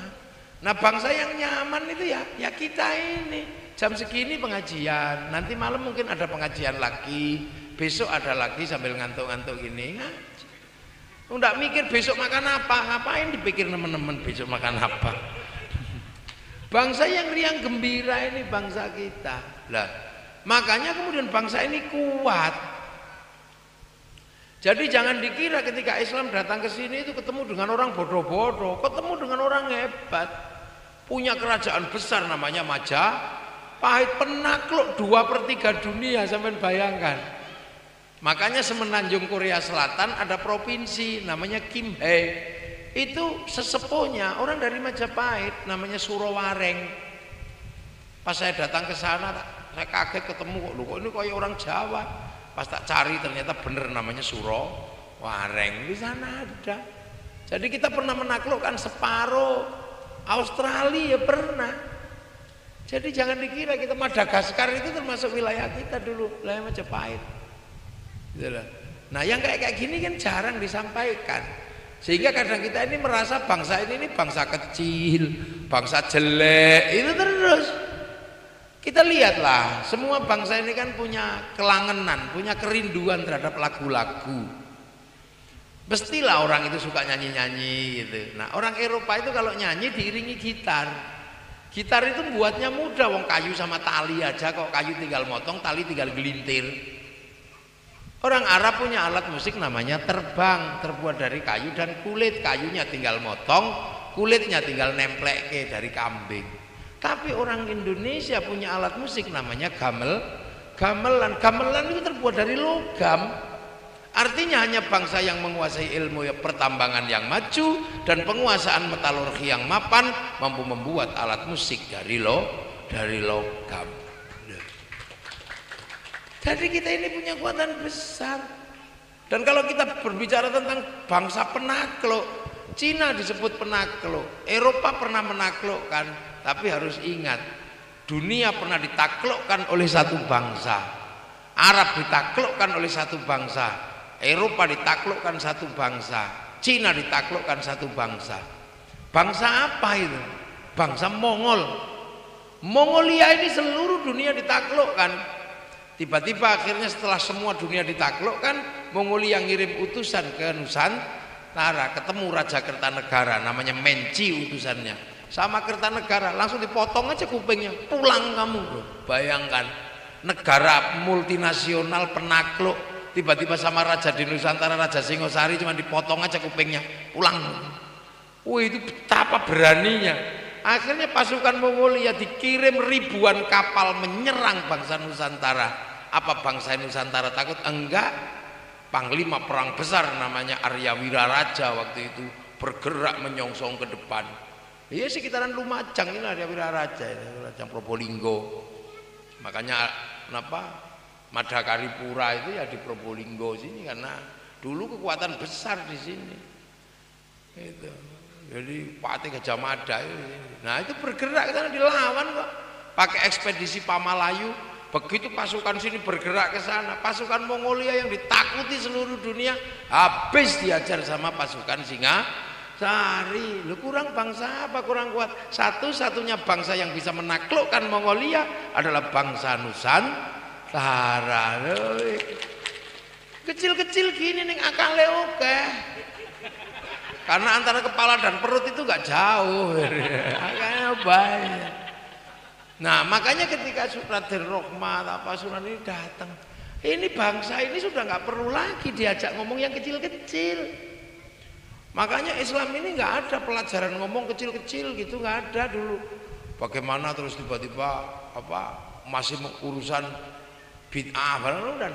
Nah bangsa yang nyaman itu ya kita ini. Jam segini pengajian, nanti malam mungkin ada pengajian lagi, besok ada lagi sambil ngantuk-ngantuk gini. Nggak mikir besok makan apa, ngapain dipikir teman-teman besok makan apa. Bangsa yang riang gembira ini bangsa kita. Lah, makanya kemudian bangsa ini kuat. Jadi jangan dikira ketika Islam datang ke sini itu ketemu dengan orang bodoh-bodoh, ketemu dengan orang hebat. Punya kerajaan besar namanya Majapahit, penakluk 2/3 dunia, sampai bayangkan. Makanya semenanjung Korea Selatan ada provinsi namanya Kimhae. Itu sesepuhnya orang dari Majapahit namanya Surowareng. Pas saya datang ke sana saya kaget ketemu kok ini kayak orang Jawa. Pas tak cari ternyata bener namanya Surowareng. Di sana ada. Jadi kita pernah menaklukkan separuh Australia ya pernah. Jadi jangan dikira kita Madagaskar itu termasuk wilayah kita dulu, wilayah Majapahit. Gitu loh. Nah yang kayak gini kan jarang disampaikan, sehingga kadang kita ini merasa bangsa ini bangsa kecil, bangsa jelek, itu terus. Kita lihatlah, semua bangsa ini kan punya kelangenan, punya kerinduan terhadap lagu-lagu. Mestilah orang itu suka nyanyi-nyanyi gitu. Nah orang Eropa itu kalau nyanyi diiringi gitar. Gitar itu buatnya mudah, wong kayu sama tali aja kok, kayu tinggal motong, tali tinggal gelintir. Orang Arab punya alat musik namanya terbang, terbuat dari kayu dan kulit, kayunya tinggal motong, kulitnya tinggal nemplek dari kambing. Tapi orang Indonesia punya alat musik namanya gamelan. Gamelan itu terbuat dari logam. Artinya hanya bangsa yang menguasai ilmu pertambangan yang maju dan penguasaan metalurgi yang mapan mampu membuat alat musik dari logam. Jadi kita ini punya kekuatan besar. Dan kalau kita berbicara tentang bangsa penakluk, Cina disebut penakluk, Eropa pernah menaklukkan, tapi harus ingat, dunia pernah ditaklukkan oleh satu bangsa, Arab ditaklukkan oleh satu bangsa, Eropa ditaklukkan satu bangsa, Cina ditaklukkan satu bangsa. Bangsa apa itu? Bangsa Mongol. Mongolia ini seluruh dunia ditaklukkan. Tiba-tiba akhirnya setelah semua dunia ditaklukkan, Mongolia ngirim utusan ke Nusantara, ketemu Raja Kertanegara, namanya Menci utusannya. Sama Kertanegara, langsung dipotong aja kupingnya, pulang kamu. Bayangkan, negara multinasional penakluk, tiba-tiba sama raja di Nusantara, Raja Singosari, cuma dipotong aja kupingnya, pulang. Wih, itu betapa beraninya. Akhirnya pasukan Mongolia dikirim ribuan kapal menyerang bangsa Nusantara. Apa bangsa Nusantara takut? Enggak. Panglima perang besar namanya Arya Wiraraja waktu itu bergerak menyongsong ke depan. Iya, sekitaran Lumajang ini Arya Wiraraja, Lumajang Probolinggo. Makanya kenapa Madakaripura itu ya di Probolinggo sini, karena dulu kekuatan besar di sini. Itu. Jadi Patih Gajah Mada itu. Nah itu bergerak ke sana, dilawan kok. Pakai ekspedisi Pamalayu. Begitu pasukan sini bergerak ke sana, pasukan Mongolia yang ditakuti seluruh dunia habis diajar sama pasukan Singasari. Lu kurang bangsa apa? Kurang kuat. Satu-satunya bangsa yang bisa menaklukkan Mongolia adalah bangsa Nusantara. Kecil-kecil gini ning akale oke. Karena antara kepala dan perut itu gak jauh. Akalnya banyak. Nah makanya ketika Raden Rohmat apa Sunan ini datang, ini bangsa ini sudah nggak perlu lagi diajak ngomong yang kecil-kecil. Makanya Islam ini nggak ada pelajaran ngomong kecil-kecil gitu, nggak ada dulu. Bagaimana terus tiba-tiba apa masih urusan bid'ah, udah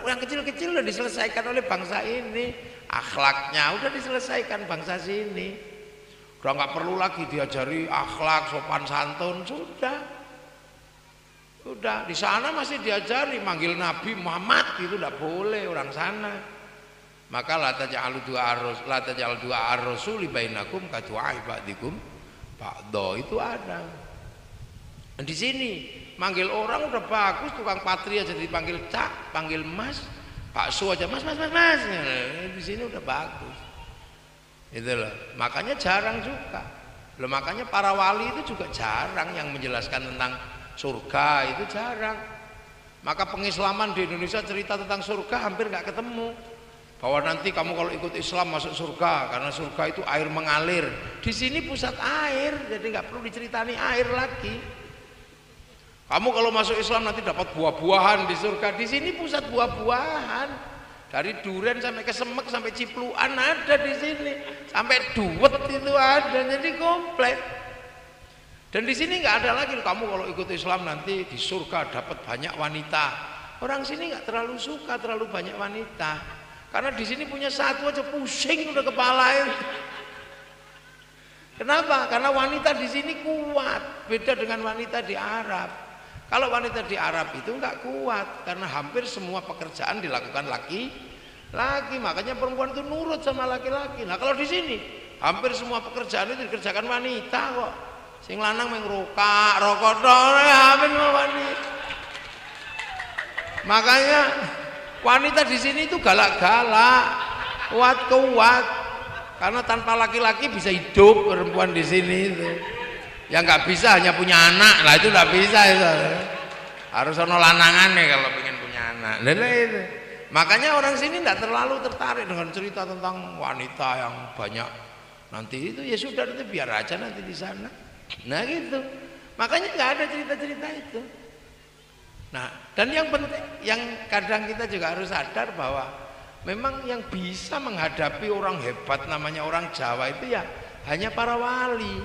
yang kecil-kecil udah diselesaikan oleh bangsa ini, akhlaknya udah diselesaikan bangsa sini. Udah nggak perlu lagi diajari akhlak sopan santun, sudah di sana masih diajari manggil Nabi Muhammad itu tidak boleh orang sana. Maka la taj'alu du'a ar-rasuli bainakum ka du'a ba'dikum ba'da, itu ada. Dan di sini manggil orang udah bagus, tukang patri aja dipanggil Cak, panggil Mas, bakso aja Mas. Di sini udah bagus. Itulah, makanya jarang juga. Loh, makanya para wali itu juga jarang yang menjelaskan tentang surga, itu jarang. Maka pengislaman di Indonesia cerita tentang surga hampir nggak ketemu. Bahwa nanti kamu kalau ikut Islam masuk surga, karena surga itu air mengalir. Di sini pusat air, jadi nggak perlu diceritani air lagi. Kamu kalau masuk Islam nanti dapat buah-buahan di surga. Di sini pusat buah-buahan. Dari durian sampai ke semek sampai cipluan ada di sini, sampai duwet itu ada, jadi komplit. Dan di sini nggak ada lagi kamu kalau ikut Islam nanti di surga dapat banyak wanita. Orang sini nggak terlalu suka terlalu banyak wanita, karena di sini punya satu aja pusing udah kepala. Kenapa? Karena wanita di sini kuat, beda dengan wanita di Arab. Kalau wanita di Arab itu nggak kuat, karena hampir semua pekerjaan dilakukan laki. Makanya perempuan itu nurut sama laki-laki. Nah kalau di sini hampir semua pekerjaan itu dikerjakan wanita kok. Sing lanang meng rokok hampir wanita. Makanya wanita di sini itu galak-galak, kuat-kuat. Karena tanpa laki-laki bisa hidup perempuan di sini itu. Yang nggak bisa hanya punya anak, lah itu nggak bisa itu. Harus ono lanangan nih kalau pengen punya anak. Itu. Makanya orang sini tidak terlalu tertarik dengan cerita tentang wanita yang banyak. Nanti itu ya sudah, itu biar aja nanti di sana. Nah gitu. Makanya nggak ada cerita-cerita itu. Nah, dan yang penting, yang kadang kita juga harus sadar bahwa memang yang bisa menghadapi orang hebat namanya orang Jawa itu ya hanya para wali.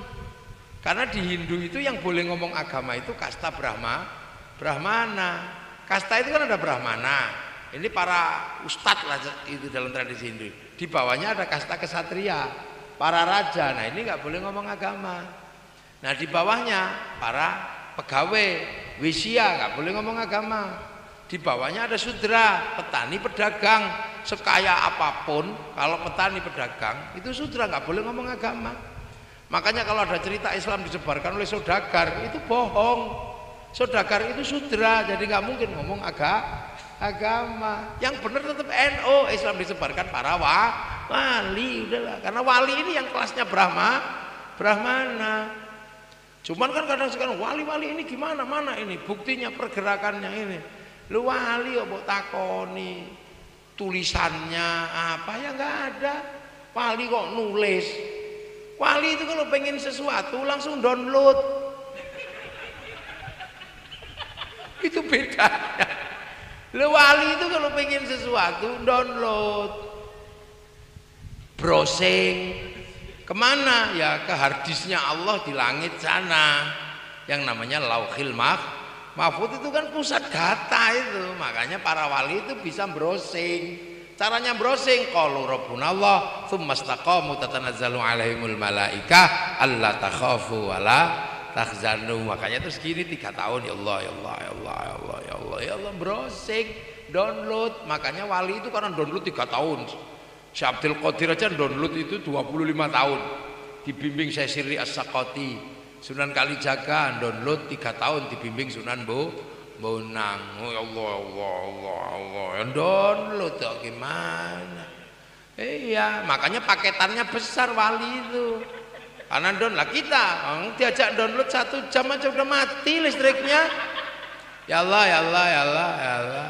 Karena di Hindu itu yang boleh ngomong agama itu kasta Brahmana. Kasta itu kan ada Brahmana. Ini para ustadz lah itu dalam tradisi Hindu. Di bawahnya ada kasta kesatria, para raja. Nah ini nggak boleh ngomong agama. Nah di bawahnya para pegawai, wisya, nggak boleh ngomong agama. Di bawahnya ada sudra, petani, pedagang. Sekaya apapun, kalau petani pedagang itu sudra, nggak boleh ngomong agama. Makanya kalau ada cerita Islam disebarkan oleh saudagar itu bohong. Saudagar itu sudra, jadi nggak mungkin ngomong agama. Yang benar tetap NU, Islam disebarkan para wali, udahlah. Karena wali ini yang kelasnya Brahmana. Cuman kan kadang sekarang wali-wali ini gimana, mana ini buktinya pergerakannya ini. Lu wali kok takoni tulisannya apa, ya nggak ada. Wali kok nulis. Wali itu kalau pengen sesuatu langsung download. Itu bedanya. Lu wali itu kalau pengen sesuatu download, browsing. Kemana? Ya ke harddisknya Allah di langit sana, yang namanya Lauhil Mahfuz. Itu kan pusat data itu. Makanya para wali itu bisa browsing. Caranya browsing, qalu rabbunallah tsumma istaqamu tatanazzalu alaihimul malaikah alla takhafu wala tahzanu. Makanya terus gini 3 tahun, ya Allah, ya Allah, ya Allah, ya Allah, ya Allah, ya Allah, browsing, download. Makanya wali itu karena download 3 tahun. Syekh Abdul Qadir aja download itu 25 tahun. Dibimbing Syekh Sirri As-Sakoti. Sunan Kalijaga download 3 tahun dibimbing Sunan Bonang. Oh ya Allah, Allah, Allah, Allah. Download kok gimana? Iya, makanya paketannya besar wali itu. Karena download kita, diajak download 1 jam aja udah mati listriknya. Ya Allah, ya Allah, ya Allah, ya Allah.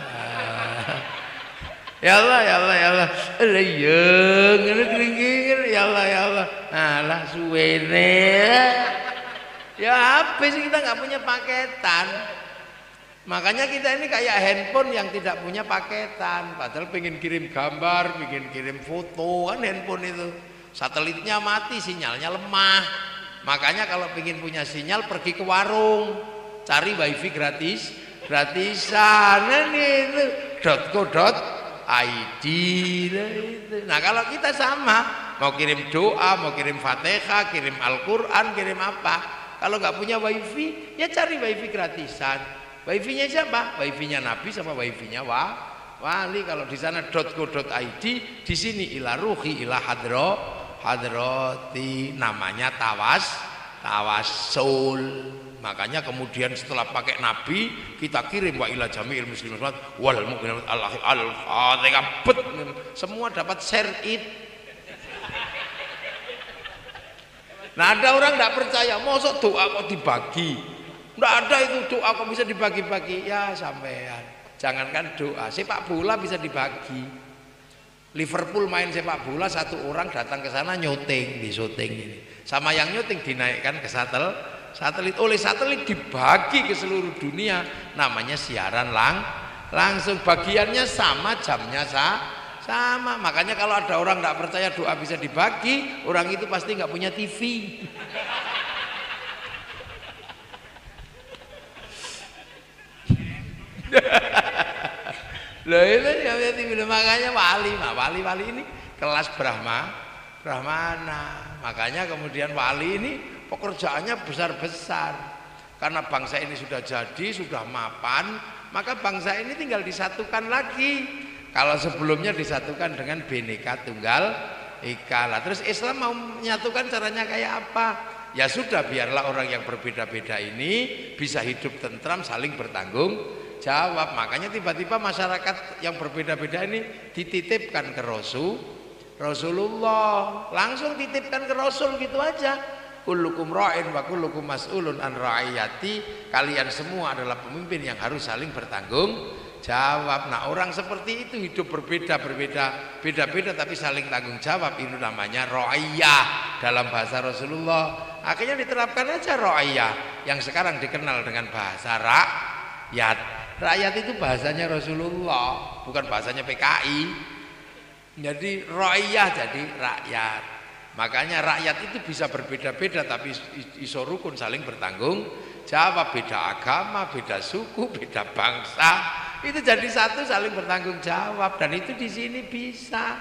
Ya Allah, ya Allah, ya Allah. Leyeng, ngene ya Allah, ya Allah. Alah suwene. Ya habis kita nggak punya paketan. Makanya kita ini kayak handphone yang tidak punya paketan. Padahal pengen kirim gambar, pengen kirim foto, kan handphone itu. Satelitnya mati, sinyalnya lemah. Makanya kalau pengen punya sinyal pergi ke warung, cari wifi gratisan. Nah itu .co.id. Nah kalau kita sama, mau kirim doa, mau kirim Fatihah, kirim Al-Quran, kirim apa, kalau nggak punya wifi ya cari wifi gratisan. Wifi-nya siapa? Wifi-nya Nabi sama wifi-nya wali. Kalau di sana .co.id, di sini ila ruhi ila hadrati, namanya tawassul. Makanya kemudian setelah pakai Nabi kita kirim wa ila jami'il muslimin wal mu'minat al-fatihah, semua dapat share it. Nah ada orang tidak percaya, mosok doa kok dibagi? Tidak ada itu doa kok bisa dibagi-bagi. Ya sampean, jangankan doa, sepak bola bisa dibagi. Liverpool main sepak bola, 1 orang datang ke sana nyuting, di syuting ini. Sama yang nyuting dinaikkan ke satelit, oleh satelit dibagi ke seluruh dunia, namanya siaran langsung. Bagiannya sama, jamnya sama. Makanya kalau ada orang tidak percaya doa bisa dibagi, orang itu pasti nggak punya TV. Loh itu ya, makanya wali ini kelas Brahmana. Makanya kemudian wali ini pekerjaannya besar-besar. Karena bangsa ini sudah jadi, sudah mapan, maka bangsa ini tinggal disatukan lagi. Kalau sebelumnya disatukan dengan Bhinneka Tunggal Ika. Lah terus Islam mau menyatukan caranya kayak apa? Ya sudah, biarlah orang yang berbeda-beda ini bisa hidup tentram, saling bertanggung jawab. Makanya tiba-tiba masyarakat yang berbeda-beda ini dititipkan ke Rasulullah, langsung titipkan ke Rasul gitu aja. Kullukum ra'in wa kullukum mas'ulun an ra'iyati. Kalian semua adalah pemimpin yang harus saling bertanggung jawab. Nah, orang seperti itu hidup beda-beda tapi saling tanggung jawab. Ini namanya ra'iyah dalam bahasa Rasulullah. Akhirnya diterapkan aja ra'iyah yang sekarang dikenal dengan bahasa rakyat. Rakyat itu bahasanya Rasulullah, bukan bahasanya PKI. Jadi ra'iyah jadi rakyat. Makanya rakyat itu bisa berbeda-beda tapi iso rukun, saling bertanggung jawab. Beda agama, beda suku, beda bangsa, itu jadi satu, saling bertanggung jawab. Dan itu di sini bisa.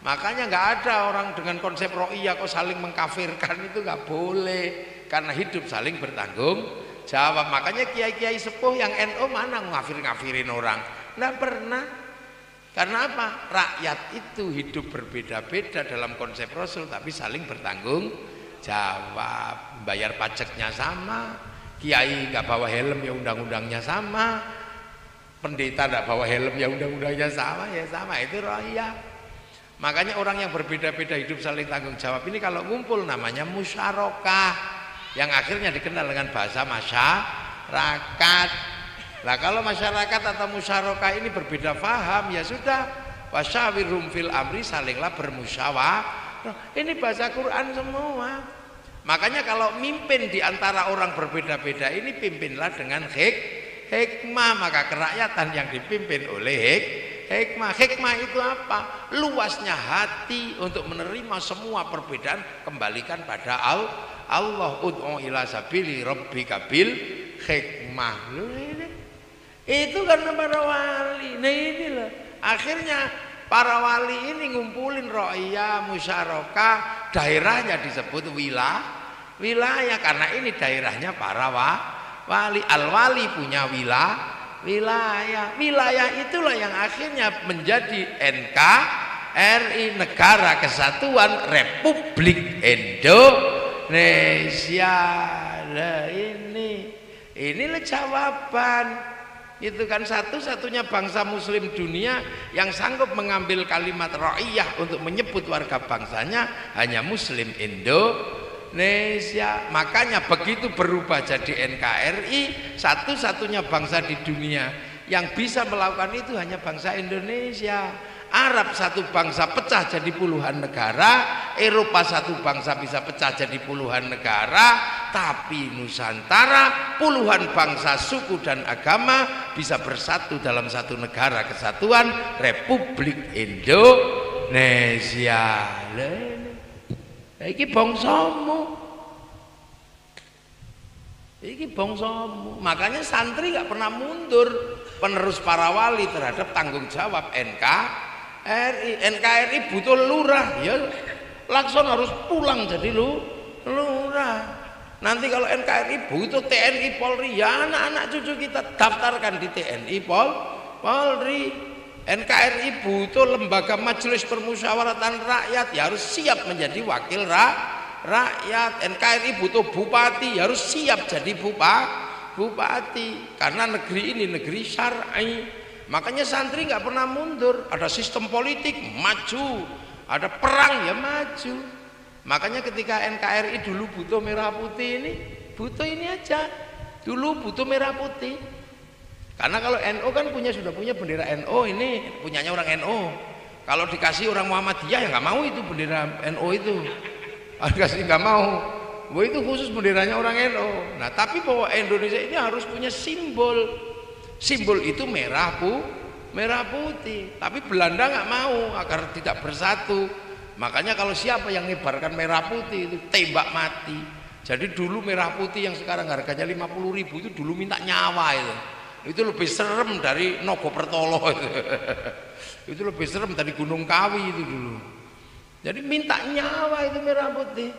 Makanya nggak ada orang dengan konsep ra'iyah kok saling mengkafirkan, itu nggak boleh. Karena hidup saling bertanggung jawab. Makanya kiai-kiai sepuh yang NU mana ngafir-ngafirin orang? Nggak pernah. Karena apa? Rakyat itu hidup berbeda-beda dalam konsep Rasul tapi saling bertanggung jawab. Bayar pajaknya sama, kiai nggak bawa helm ya undang-undangnya sama, pendeta nggak bawa helm ya undang-undangnya sama, ya sama, itu rakyat. Makanya orang yang berbeda-beda hidup saling tanggung jawab ini kalau ngumpul namanya musyarakah, yang akhirnya dikenal dengan bahasa masyarakat. Nah, kalau masyarakat atau musyarakah ini berbeda paham, ya sudah, wasyawirhum fil amri, salinglah bermusyawarah. Ini bahasa Quran semua. Makanya kalau mimpin di antara orang berbeda-beda ini, pimpinlah dengan hikmah. Maka kerakyatan yang dipimpin oleh hikmah. Hikmah itu apa? Luasnya hati untuk menerima semua perbedaan, kembalikan pada Allah. Ud'u ila sabili rabbika bil hikmah. Itu karena para wali. Nah inilah akhirnya para wali ini ngumpulin ra'iyah, musyarakah, daerahnya disebut wilayah karena ini daerahnya para wali. Al-wali punya wilayah itulah yang akhirnya menjadi NKRI, Negara Kesatuan Republik Indonesia. Nah inilah jawaban. Itu kan satu-satunya bangsa muslim dunia yang sanggup mengambil kalimat ra'iyah untuk menyebut warga bangsanya hanya muslim Indonesia. Makanya begitu berubah jadi NKRI, satu-satunya bangsa di dunia yang bisa melakukan itu hanya bangsa Indonesia. Arab satu bangsa pecah jadi puluhan negara, Eropa satu bangsa bisa pecah jadi puluhan negara, tapi Nusantara puluhan bangsa, suku dan agama bisa bersatu dalam satu negara kesatuan Republik Indonesia. Iki bangsamu. Makanya santri nggak pernah mundur, penerus para wali terhadap tanggung jawab NKRI butuh lurah, ya Lakson harus pulang jadi lurah. Nanti kalau NKRI butuh TNI Polri, ya anak-anak cucu kita daftarkan di TNI Polri. NKRI butuh lembaga majelis permusyawaratan rakyat, ya harus siap menjadi wakil rakyat. NKRI butuh bupati, ya harus siap jadi bupati. Karena negeri ini negeri syar'i. Makanya santri nggak pernah mundur. Ada sistem politik maju, ada perang ya maju. Makanya ketika NKRI dulu butuh merah putih ini, butuh ini aja. Dulu butuh merah putih. Karena kalau NU kan sudah punya bendera NU, ini punyanya orang NU. Kalau dikasih orang Muhammadiyah ya nggak mau itu bendera NU itu. Dikasih nggak mau. Wah itu khusus benderanya orang NU. Nah tapi bahwa Indonesia ini harus punya simbol. Simbol itu merah putih. Tapi Belanda nggak mau agar tidak bersatu. Makanya kalau siapa yang nyebarkan merah putih itu tembak mati. Jadi dulu merah putih yang sekarang harganya 50.000 itu dulu minta nyawa itu. Itu lebih serem dari Nogopertolo itu. Itu lebih serem dari Gunung Kawi itu dulu. Jadi minta nyawa itu merah putih.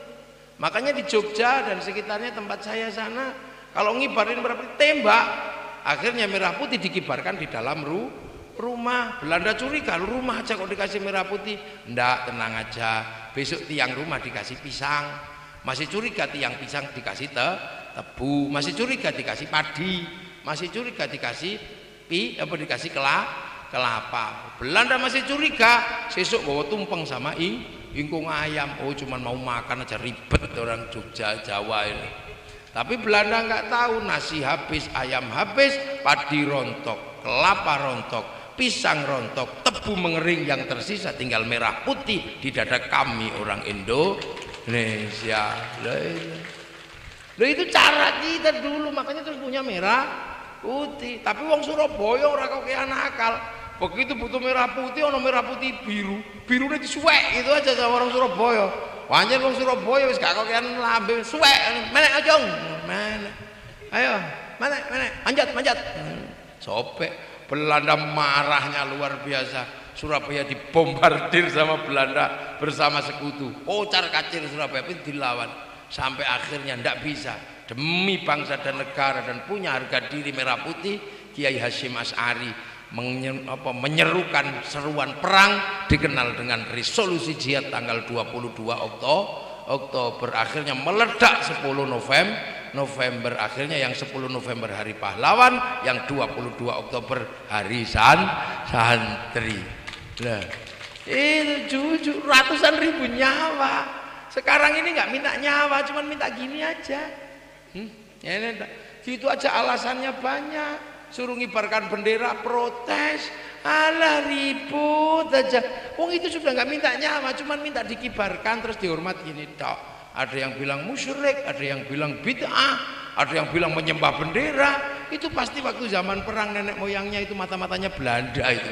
Makanya di Jogja dan sekitarnya tempat saya sana kalau ngibarin merah putih tembak. Akhirnya merah putih dikibarkan di dalam rumah. Belanda curiga, rumah aja kok dikasih merah putih. Ndak, tenang aja. Besok tiang rumah dikasih pisang. Masih curiga tiang pisang dikasih tebu. Masih curiga dikasih padi. Masih curiga dikasih dikasih kelapa. Belanda masih curiga, sesuk bawa tumpeng sama ingkung ayam. Oh, cuman mau makan aja ribet orang Jogja Jawa ini. Tapi Belanda nggak tahu, nasi habis, ayam habis, padi rontok, kelapa rontok, pisang rontok, tebu mengering, yang tersisa tinggal merah putih di dada kami orang Indonesia. Loh, itu cara kita dulu, makanya terus punya merah putih. Tapi wong Surabaya ora kok kayak nakal. Begitu butuh merah putih, ono merah putih biru, birunya disuwek gitu aja sama orang Surabaya. Wajar wong Surabaya wis gak kok kayak lambe suwek, menek ojong, menek. Ayo, menek, manjat. Sobek. Belanda marahnya luar biasa. Surabaya dibombardir sama Belanda bersama sekutu. Ocar kacir Surabaya pun dilawan. Sampai akhirnya ndak bisa. Demi bangsa dan negara dan punya harga diri merah putih, Kiai Hasyim Asy'ari menyerukan seruan perang dikenal dengan resolusi jihad tanggal 22 Oktober. Akhirnya meledak 10 November. Akhirnya yang 10 November hari pahlawan, yang 22 Oktober hari santri. Nah, itu jujur ratusan ribu nyawa. Sekarang ini nggak minta nyawa, cuman minta gini aja. Gitu aja alasannya banyak. Suruh ngibarkan bendera protes, alah ribut aja. Wong itu sudah nggak minta nyawa, cuman minta dikibarkan terus dihormat gini tok. Ada yang bilang musyrik, ada yang bilang bid'ah, ada yang bilang menyembah bendera. Itu pasti waktu zaman perang nenek moyangnya itu mata-matanya Belanda itu.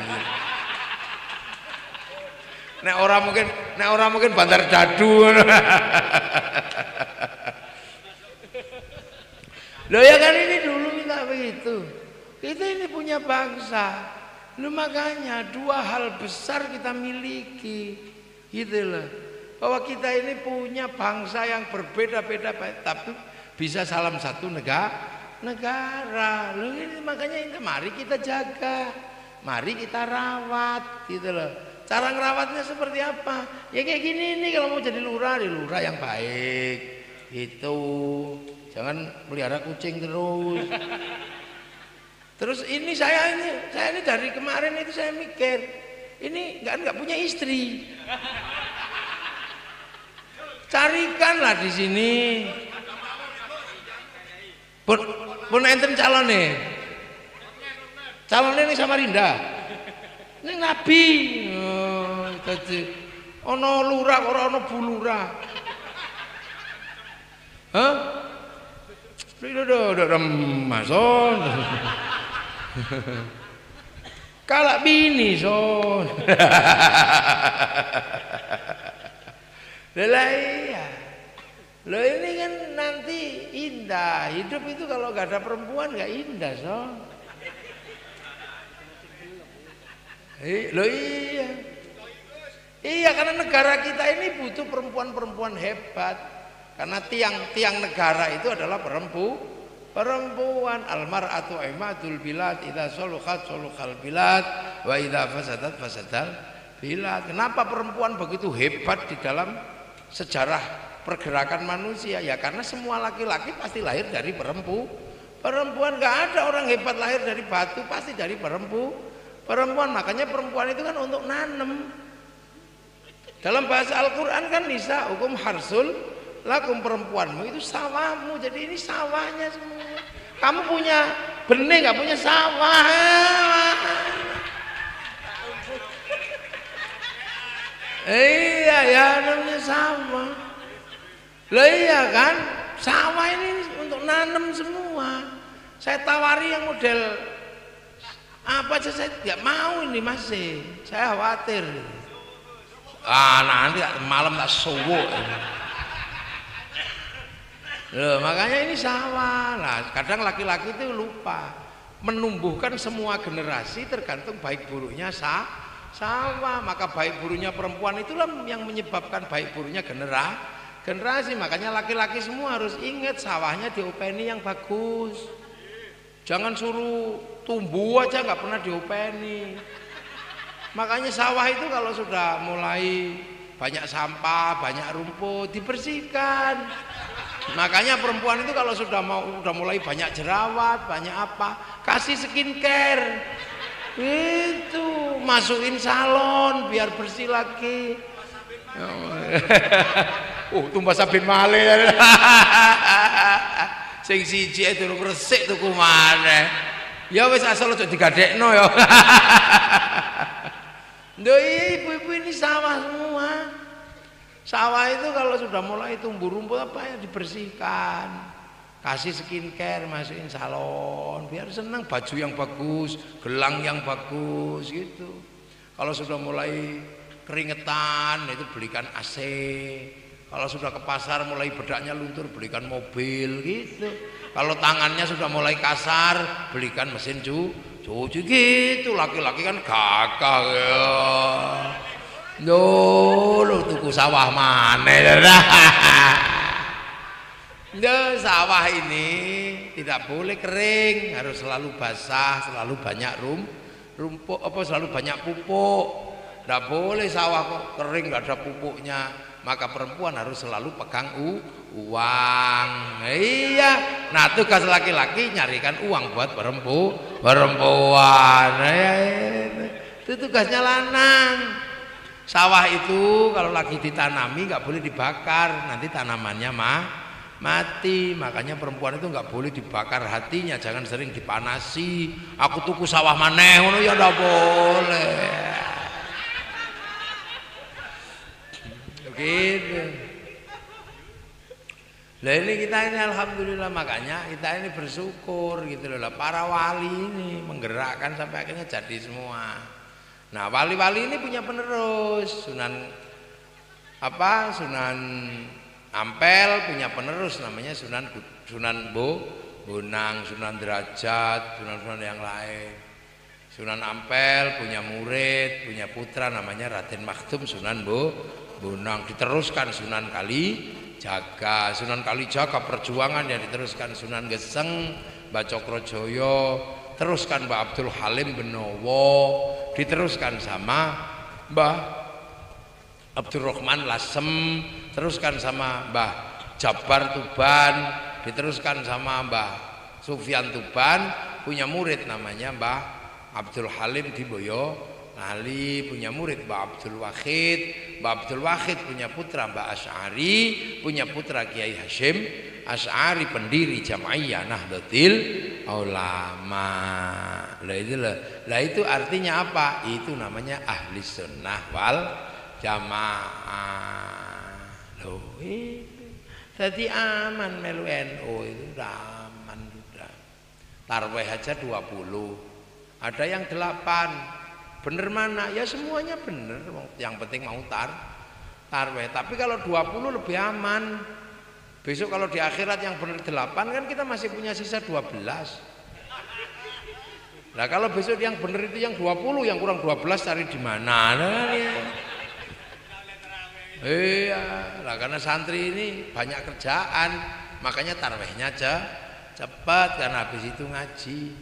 Nek orang mungkin Bantar Dadu. Loh ya kan ini dulu minta begitu. Kita ini punya bangsa. Loh makanya dua hal besar kita miliki. Gitu loh. Bahwa kita ini punya bangsa yang berbeda-beda tapi bisa salam satu negara. Loh ini makanya ini mari kita jaga. Mari kita rawat gitu loh. Cara ngerawatnya seperti apa? Ya kayak gini nih, kalau mau jadi lurah, di lurah yang baik. Itu. Jangan pelihara kucing terus. Terus ini saya ini dari kemarin itu saya mikir, ini nggak punya istri. Carikanlah di sini. Pun enten calonnya. Calonnya ini Samarinda. Ini Nabi. Oh, tadi ono lurah ora ono bulurah. Hah? Udah mason. Kalak bini son. Lah iya. Loh ini kan nanti indah. Hidup itu kalau gak ada perempuan gak indah son. Loh iya. Iya, karena negara kita ini butuh perempuan-perempuan hebat. Karena tiang negara itu adalah perempuan. Almar'atu imadul bilad, idza saluhat saluhal bilad, wa idza fasadat fasadal bilad. Kenapa perempuan begitu hebat di dalam sejarah pergerakan manusia? Ya karena semua laki-laki pasti lahir dari perempuan. Gak ada orang hebat lahir dari batu, pasti dari perempuan. Makanya perempuan itu kan untuk nanem. Dalam bahasa Al-Quran kan nisa hukum harsul lakum, perempuanmu itu sawahmu. Jadi ini sawahnya semua. Kamu punya benih nggak punya sawah. Iya ya, namanya sawah. Lah iya kan, sawah ini untuk nanam semua. Saya tawari yang model apa aja saya nggak mau ini masih. Saya khawatir. Nanti malam tak suwuk. Loh, makanya ini sawah. Nah, kadang laki-laki itu lupa menumbuhkan semua generasi tergantung baik buruknya sawah. Maka baik buruknya perempuan itulah yang menyebabkan baik buruknya generasi. Makanya laki-laki semua harus ingat sawahnya diopeni yang bagus. Jangan suruh tumbuh aja nggak pernah diopeni. Makanya sawah itu kalau sudah mulai banyak sampah, banyak rumput, dibersihkan. Makanya perempuan itu kalau sudah mulai banyak jerawat, banyak apa, kasih skincare. Itu masukin salon biar bersih lagi. Tumbas sabin malih. Sing siji itu resik tuku maneh. Ya wis asal aja digadekno ya. Loh, ibu-ibu ini sawah semua. Sawah itu kalau sudah mulai tumbuh rumput apa ya dibersihkan. Kasih skincare, masukin salon, biar senang, baju yang bagus, gelang yang bagus gitu. Kalau sudah mulai keringetan itu belikan AC. Kalau sudah ke pasar mulai bedaknya luntur belikan mobil gitu. Kalau tangannya sudah mulai kasar belikan mesin cuci gitu. Laki-laki kan gagah ya. Loh, tuku sawah mana? Sawah ini tidak boleh kering, harus selalu basah, selalu banyak rumput, selalu banyak pupuk. Tidak boleh sawah kok kering nggak ada pupuknya. Maka perempuan harus selalu pegang uang. Iya, nah tugas laki-laki nyarikan uang buat perempuan. Itu tugasnya lanang. Sawah itu kalau lagi ditanami nggak boleh dibakar, nanti tanamannya mati. Makanya perempuan itu nggak boleh dibakar hatinya, jangan sering dipanasi. Aku tuku sawah maneh ngono ya ndak boleh. Gitu. Lah ini kita ini alhamdulillah, makanya kita ini bersyukur gitu loh. Para wali ini menggerakkan sampai akhirnya jadi semua. Nah, wali-wali ini punya penerus. Sunan Ampel punya penerus namanya Sunan Bonang, Sunan Derajat, Sunan yang lain. Sunan Ampel punya murid, punya putra namanya Raden Maktum Sunan Bonang, diteruskan Sunan Kalijaga. Sunan Kalijaga perjuangan yang diteruskan Sunan Geseng, Mbah Cokrojoyo, teruskan Mbah Abdul Halim Benowo, diteruskan sama Mbah Abdurrahman Lasem, teruskan sama Mbah Jabar Tuban, diteruskan sama Mbah Sufyan Tuban, punya murid namanya Mbah Abdul Halim di Boyolali, punya murid Mbah Abdul Wahid. Mbah Abdul Wahid punya putra Mbah Asy'ari, punya putra Kiai Hashim Asy'ari, pendiri Jamaiyah Nahdlatul Ulama. Lah itu artinya apa? Itu namanya ahli sunnah wal jamaah. Loh, itu jadi aman melu NU itu udah aman sudah. Tarweh aja 20. Ada yang 8. Bener mana? Ya semuanya bener. Yang penting mau tarweh. Tapi kalau 20 lebih aman. Besok kalau di akhirat yang bener 8 kan kita masih punya sisa 12. Nah kalau besok yang bener itu yang 20, yang kurang 12 cari di mana? Nah, ya. Iya, nah karena santri ini banyak kerjaan, makanya tarwehnya cepat karena habis itu ngaji.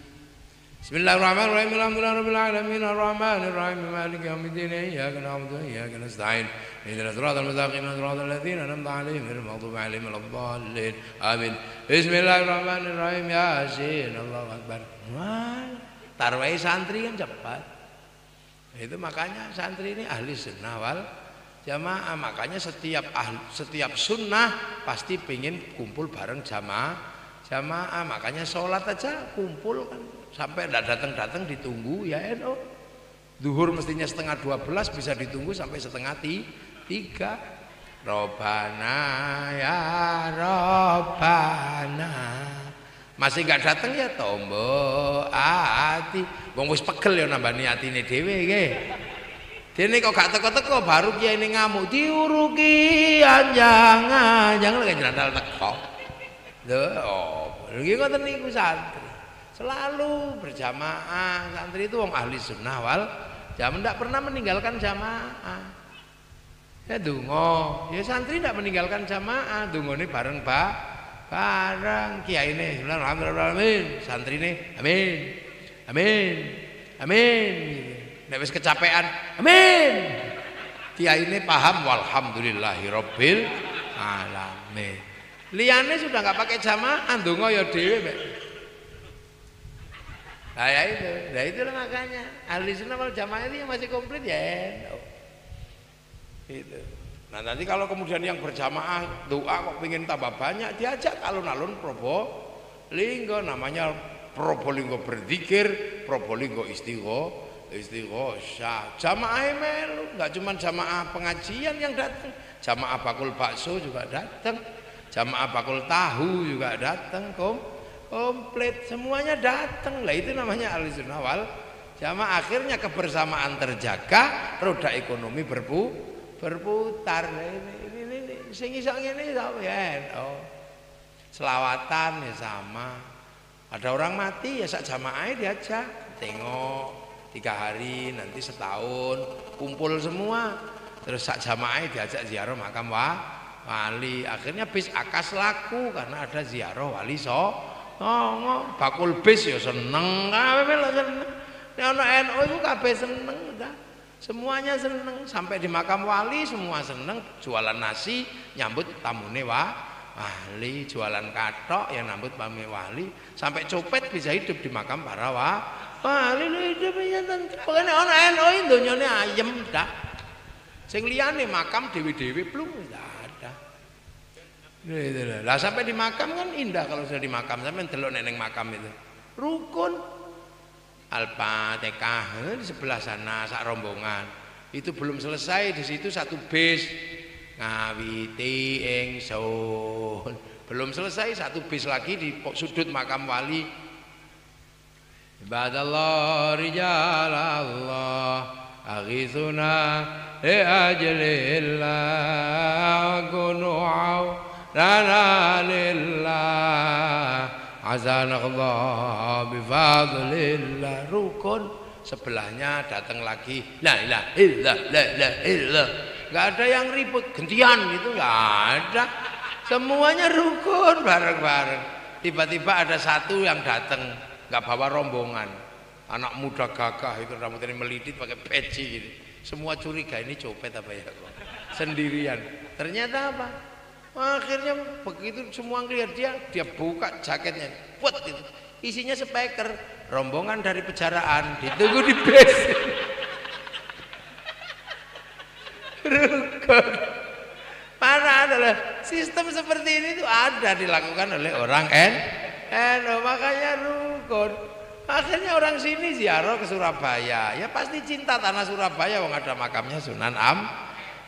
Bismillahirrahmanirrahim. Alhamdulillahirabbil alamin arrahmanir rahim maliki yaumiddin iyyaka na'budu wa iyyaka nasta'in ihdinas siratal mustaqim siratal ladzina an'amta 'alaihim ghairil maghdubi 'alaihim waladdallin. Amin. Bismillahirrahmanirrahim. Yasin. Allahu akbar. Tarweh santri kan cepat. Itu makanya santri ini ahli sunnah wal jamaah. Makanya setiap sunnah pasti pengen kumpul bareng jamaah. Makanya sholat aja kumpul kan. Sampai tidak datang-datang ditunggu ya NU. Zuhur mestinya setengah 12 bisa ditunggu sampai setengah 3. Robbana ya Robbana. Masih nggak datang ya tombo ati. Wong wis pegel ya nambani atine dhewe nggih. Dene kok gak teko-teko baru kiai ini ngamuk diuruki jangan lagi jandal teko. Lho, nggih ngoten niku santri. Selalu berjamaah. Santri itu wong ahli sunnah wal jamaah, tidak pernah meninggalkan jamaah. Ya donga, ya santri tidak meninggalkan jamaah. Dongane bareng bareng kiai ini alhamdulillah, amin. Santri ini amin. Amin. Amin. Nek wis kecapean, amin. Kiai ini paham walhamdulillahirabbil alamin. Liyane sudah nggak pakai jamaah, ndonga ya dhewe, Mbak. Nah ya itu, nah itulah makanya ahli sunnah wal jamaah ini masih komplit ya. Itu. Nah nanti kalau kemudian yang berjamaah doa kok pengen tambah banyak, diajak alun-alun Probolinggo, namanya Probolinggo berzikir, Probolinggo istighosah. Jamaah melu, nggak cuma jamaah pengajian yang datang, jamaah bakul bakso juga datang, jamaah bakul tahu juga datang, komplit semuanya datang. Lah itu namanya ahli sunnah wal jamaah. Akhirnya kebersamaan terjaga, roda ekonomi berputar. Ini sing iso ngene ya. Selawatan ya sama. Ada orang mati ya sak jamaah diajak tengok 3 hari, nanti setahun kumpul semua, terus sak jamaah diajak ziarah makam wali. Akhirnya bis akas laku karena ada ziarah wali bakul bis ya seneng, kabeh seneng. Nek ana NU iku kabeh seneng, semuanya seneng. Sampai di makam wali semua seneng, jualan nasi nyambut tamune wali, jualan kathok yang nyambut tamune wali, sampai copet bisa hidup di makam para wali. Lho hidup nyanten. Pokoknya ana NU donyane ayem dah. Sing liyane makam dewi-dewi plung dah. Lah sampai di makam kan indah kalau sudah di makam, sampai delok neneng makam itu. Rukun Al-Fatihah di sebelah sana sak rombongan. Itu belum selesai, di situ satu bis ngawiti ingsun. Belum selesai satu bis lagi di sudut makam wali. Ibadallah rijalallah aghithuna ajlillah kunu'au lana lillah azanallah bifadlillah. Rukun. Sebelahnya datang lagi la ilaha illallah. Nggak ada yang ribut gantian gitu, nggak ada, semuanya rukun bareng-bareng. Tiba-tiba ada satu yang datang nggak bawa rombongan, anak muda gagah itu rambutnya melidit pakai peci gitu. Semua curiga ini copet apa ya kok sendirian. Ternyata apa? Akhirnya begitu semua ngelihat dia buka jaketnya, buat itu isinya speaker, rombongan dari Pejaraan ditunggu di bis. Rukun. Mana adalah sistem seperti ini itu ada dilakukan oleh orang NU, makanya rukun. Akhirnya orang sini ziarah ke Surabaya, ya pasti cinta tanah Surabaya, wong ada makamnya Sunan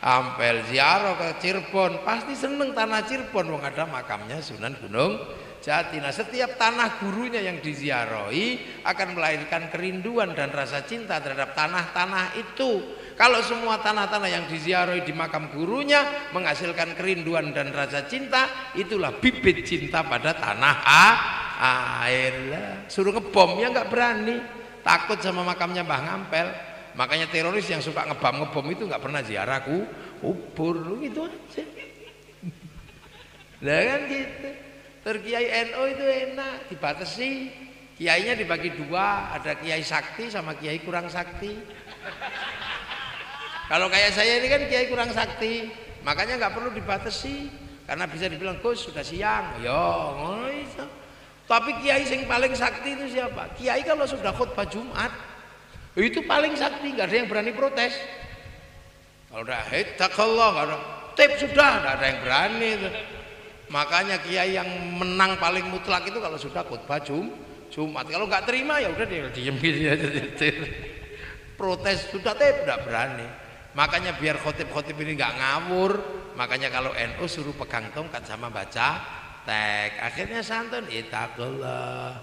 Ampel. Ziarah ke Cirebon pasti seneng tanah Cirebon, wong ada makamnya Sunan Gunung Jati. Nah setiap tanah gurunya yang diziarahi akan melahirkan kerinduan dan rasa cinta terhadap tanah-tanah itu. Kalau semua tanah-tanah yang diziarahi di makam gurunya menghasilkan kerinduan dan rasa cinta, itulah bibit cinta pada tanah air. Suruh ngebom ya nggak berani, takut sama makamnya Mbah Ngampel. Makanya teroris yang suka ngebom itu nggak pernah ziarah kubur, gitu aja. Lah kan gitu. Terkiai NU itu enak, dibatasi. Kiainya dibagi 2, ada kiai sakti sama kiai kurang sakti. Kalau kayak saya ini kan kiai kurang sakti, makanya nggak perlu dibatasi, karena bisa dibilang Gus sudah siang, ngono iso. Tapi kiai yang paling sakti itu siapa? Kiai kalau sudah khutbah Jumat itu paling sakti, nggak ada yang berani protes. Kalau udah takallah, kalau tip sudah nggak ada yang berani itu. Makanya kiai yang menang paling mutlak itu kalau sudah khutbah Jumat. Kalau nggak terima ya udah dia diem aja. Protes sudah tidak berani. Makanya biar khotib-khotib ini nggak ngawur, makanya kalau NU suruh pegang tongkat sama baca tek, akhirnya santun itakullah.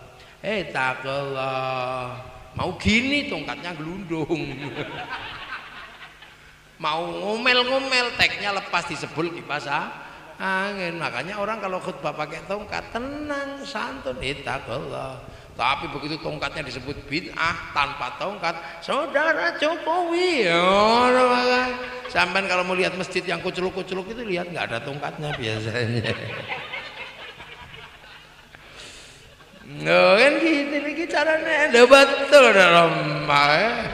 Mau gini tongkatnya gelundung. Mau ngomel-ngomel teknya lepas disebul kipas angin. Makanya orang kalau khutbah pakai tongkat tenang, santun itakullah. Tapi begitu tongkatnya disebut bid'ah tanpa tongkat, saudara Jokowi. Sampai kalau mau lihat masjid yang kuculuk-kuculuk itu lihat nggak ada tongkatnya biasanya. Oh, kan gitu lagi caranya. Udah betul udah lemah.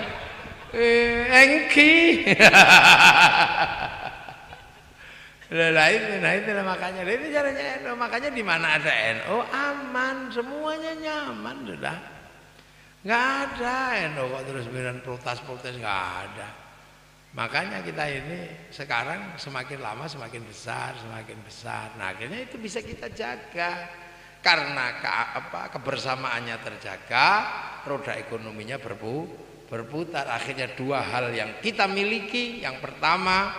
Engki. Nah itu makanya ini caranya NU. Makanya di mana ada NU aman, semuanya nyaman sudah. Nggak ada NU kok terus bilang protes nggak ada. Makanya kita ini sekarang semakin lama semakin besar. Nah akhirnya itu bisa kita jaga karena kebersamaannya terjaga, roda ekonominya berputar. Akhirnya dua hal yang kita miliki. Yang pertama,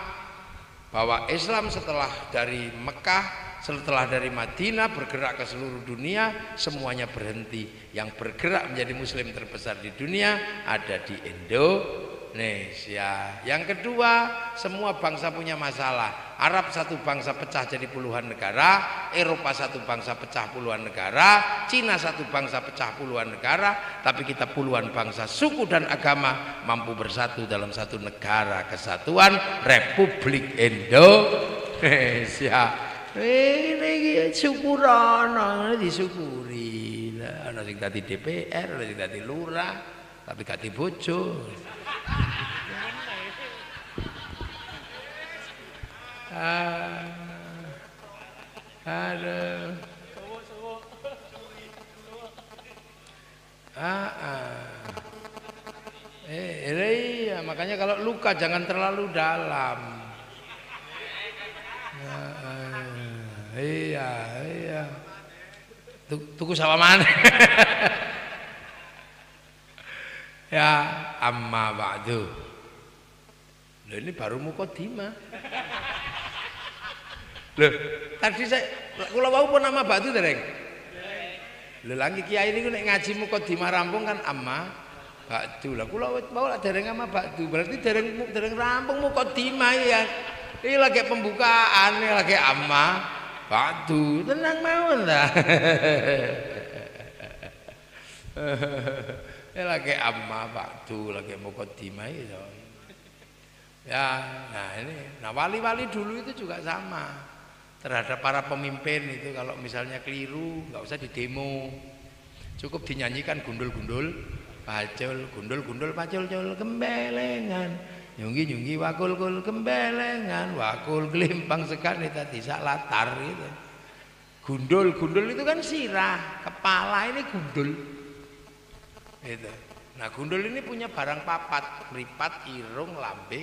bahwa Islam setelah dari Mekah, setelah dari Madinah bergerak ke seluruh dunia, semuanya berhenti. Yang bergerak menjadi muslim terbesar di dunia ada di Indonesia. Yang kedua, semua bangsa punya masalah. Arab satu bangsa pecah jadi puluhan negara, Eropa satu bangsa pecah puluhan negara, Cina satu bangsa pecah puluhan negara, tapi kita puluhan bangsa, suku dan agama mampu bersatu dalam satu negara kesatuan Republik Indonesia. Ini syukuran, disyukuri. Ana sing dadi DPR, ana sing dadi lurah, tapi gak dibojo. Aduh. Iya, makanya kalau luka jangan terlalu dalam. Iya. Tuku sama mana? Ya, amma ba'du. Loh, ini baru mukadimah. Loh, tadi kula wau pun nama ba'du dereng. Lho lagi kiai niku nek ngaji mukadimah rampung kan amma ba'du. Lah kula wau dereng amma ba'du. Berarti dereng rampung mukadimah ya. Ini lagi pembukaan, ini lagi amma ba'du. Tenang mawon ta. Ini lagi amma ba'du, lagi mukadimah itu. Ya, nah wali-wali dulu itu juga sama. Terhadap para pemimpin itu kalau misalnya keliru nggak usah didemo, cukup dinyanyikan gundul-gundul pacul, gundul-gundul pacul cul gembelengan, nyunggi-nyunggi wakul-kul gembelengan, wakul gelimpang sekali tadi sak latar gitu. Gundul itu kan sirah, kepala ini gundul gitu. Nah gundul ini punya barang papat, meripat, irung, lambe,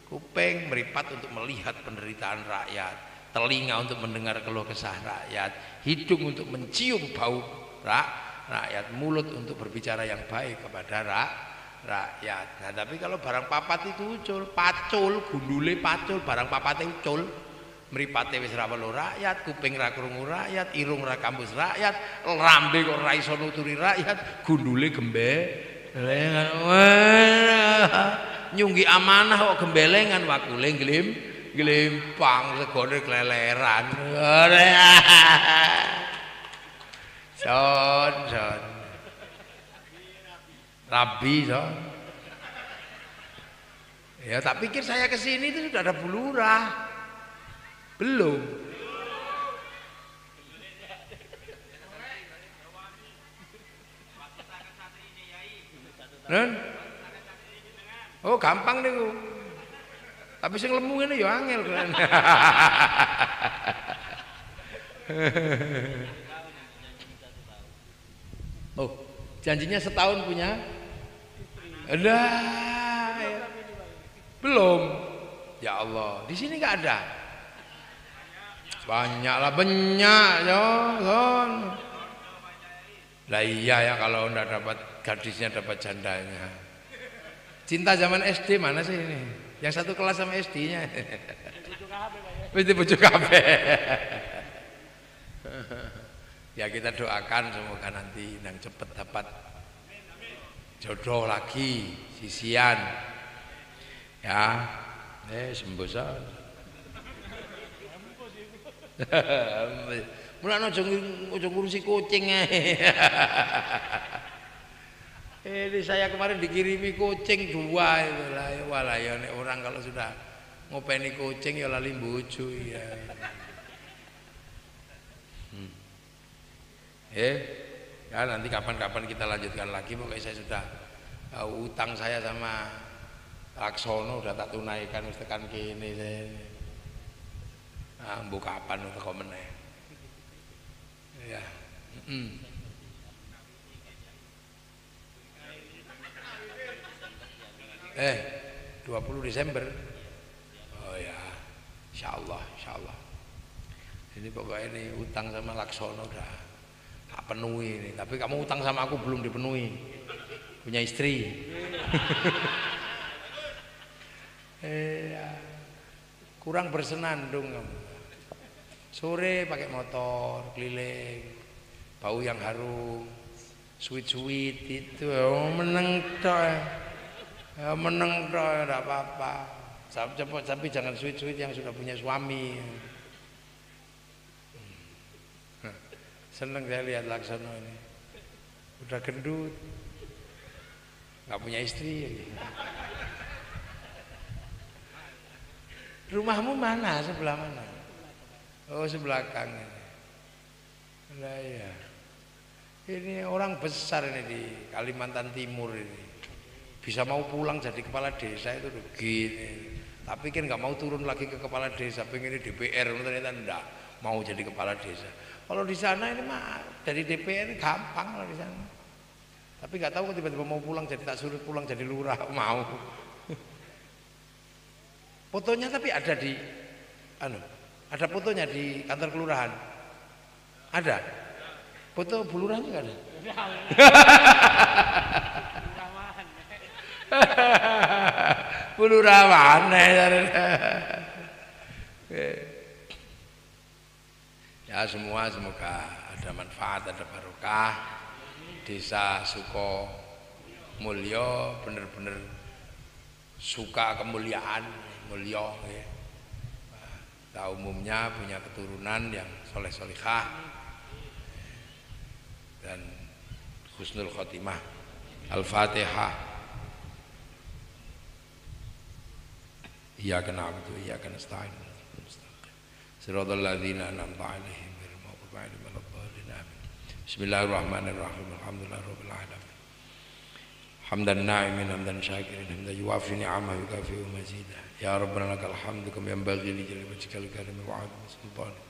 kuping. Meripat untuk melihat penderitaan rakyat, telinga untuk mendengar keluh kesah rakyat, hidung untuk mencium bau rakyat, mulut untuk berbicara yang baik kepada rakyat. Nah tapi kalau barang papat itu pacul, gundule pacul, barang papate ucul, mripate wis ra weruh rakyat, kuping ra krungu rakyat, irung ra kambus rakyat, lambe kok ra iso nuturi rakyat, gundule gembelengan. Nyunggi amanah kok gembelengan, wakule glimpang, segone kleleran. Son. Rabi son. Ya tak pikir saya kesini itu sudah ada bulurah. Belum. Nen? Oh gampang niku. Tapi sing lemu ngene ya angel kan. Oh, janjinya setahun punya? Ada. Belum. Ya Allah, di sini nggak ada. Banyaklah banyak ya, son. Lah iya ya kalau ndak dapat gadisnya dapat jandanya. Cinta zaman SD mana sih ini? Yang satu kelas sama SD-nya. Wis bojo kabeh. Ya kita doakan semoga nanti yang cepet dapat jodoh lagi, sisian. Ya, sembosan. Mulane aja ngurusi kucing ae. Ini saya kemarin dikirimi kucing 2 itu lah. Walah ya nek orang kalau sudah ngopeni kucing ya lali bojo ya. Ya nanti kapan-kapan kita lanjutkan lagi. Pokoknya saya sudah utang saya sama Laksono udah tak tunaikan wis tekan kene saya. Mbok kapan teko meneh. Ya. 20 Desember. Oh ya, insyaallah, insyaallah. Ini pokoknya ini utang sama Laksono udah tak penuhi ini. Tapi kamu utang sama aku belum dipenuhi. Punya istri. Kurang bersenandung kamu. Sore pakai motor keliling, bau yang harum, sweet itu, meneng toh, meneng toh, tidak apa-apa. Tapi jangan sweet yang sudah punya suami. Seneng saya lihat Laksono ini, udah gendut, nggak punya istri. Rumahmu mana? Sebelah mana? Oh sebelah kang ini. Nah, iya. Ini orang besar ini di Kalimantan Timur ini. Bisa mau pulang jadi kepala desa itu gini. Tapi kan nggak mau turun lagi ke kepala desa. Pengen ini DPR, ternyata enggak mau jadi kepala desa. Kalau di sana ini mah dari DPR gampang kalau di sana. Tapi nggak tahu tiba-tiba mau pulang jadi tak suruh pulang jadi lurah mau. Fotonya tapi ada di ada fotonya di kantor kelurahan. Ada. Foto bulurahnya enggak ada. Bulurah mana ya semua semoga ada manfaat, ada barokah. Desa Suko Mulyo bener-bener suka kemuliaan, mulya ya. Umumnya punya keturunan yang soleh-solihah dan husnul khotimah. Al-Fatihah. Iyyaka na'budu wa iyyaka nasta'in. Shiratal ladzina an'amta 'alaihim ghairil maghdubi 'alaihim waladdallin. Amin. Bismillahirrahmanirrahim. Alhamdulillahirabbil alamin. Hamdan na'imin hamdan syakirin hamdan yuwafi ni'amahu yukafi'u mazidah. Ya Rabbana lakal hamdu kama yanbaghi li jalali wajhikal karim wa 'azimi sultanik.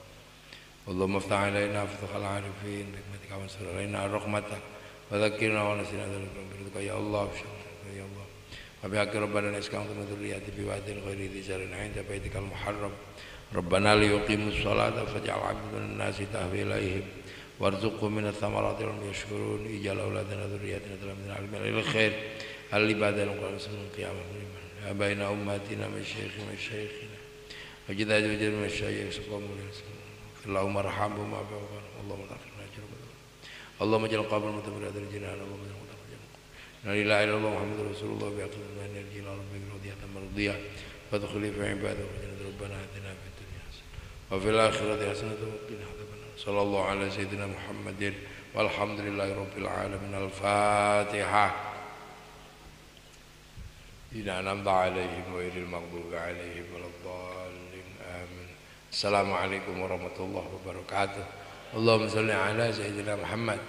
Allahumma iftah 'alaina fathal 'arifin bi hikmatika wa ansur 'alaina rahmatak wa dzakkirna wa nasina dzikra ya Allah ya Allah. Wa bihaqqi rabbana nas'aluka min dzurriyyati bi wa'din ghairi dzijarin 'inda baitikal muharram. Rabbana liyuqimus salata faj'al 'abdan nasi tahwi ilaihim warzuqhum minats thamarati wa yashkurun ij'al auladana dzurriyyatina min al-'ilmi khair al-ibadatu wa rasulul qiyamah ya baina ummatina masyayikhina wajidna wajid masyayikh sallallahu alaihi wasallam Allahumma arhamhum wa ba'd Allahumma taghfir lana Allahumma ij'al qabr mutabarrid jinan Allahumma la ilaha illallah muhammadur rasulullah bi aqdil manil jilal rabbil radiyatan mardiyah wa tukhli fi ibadihi wa jannati rabbana atina fid dunya hasanah wa fil akhirati hasanah wa qina adzabannar sallallahu ala sayyidina muhammadin walhamdulillahi rabbil alamin. Al-Fatihah. Inna an'amta 'alaihim ghairil maghdubi 'alaihim waladdallin. Amin. Assalamualaikum warahmatullahi wabarakatuh. Allahumma shalli ala sayyidina Muhammad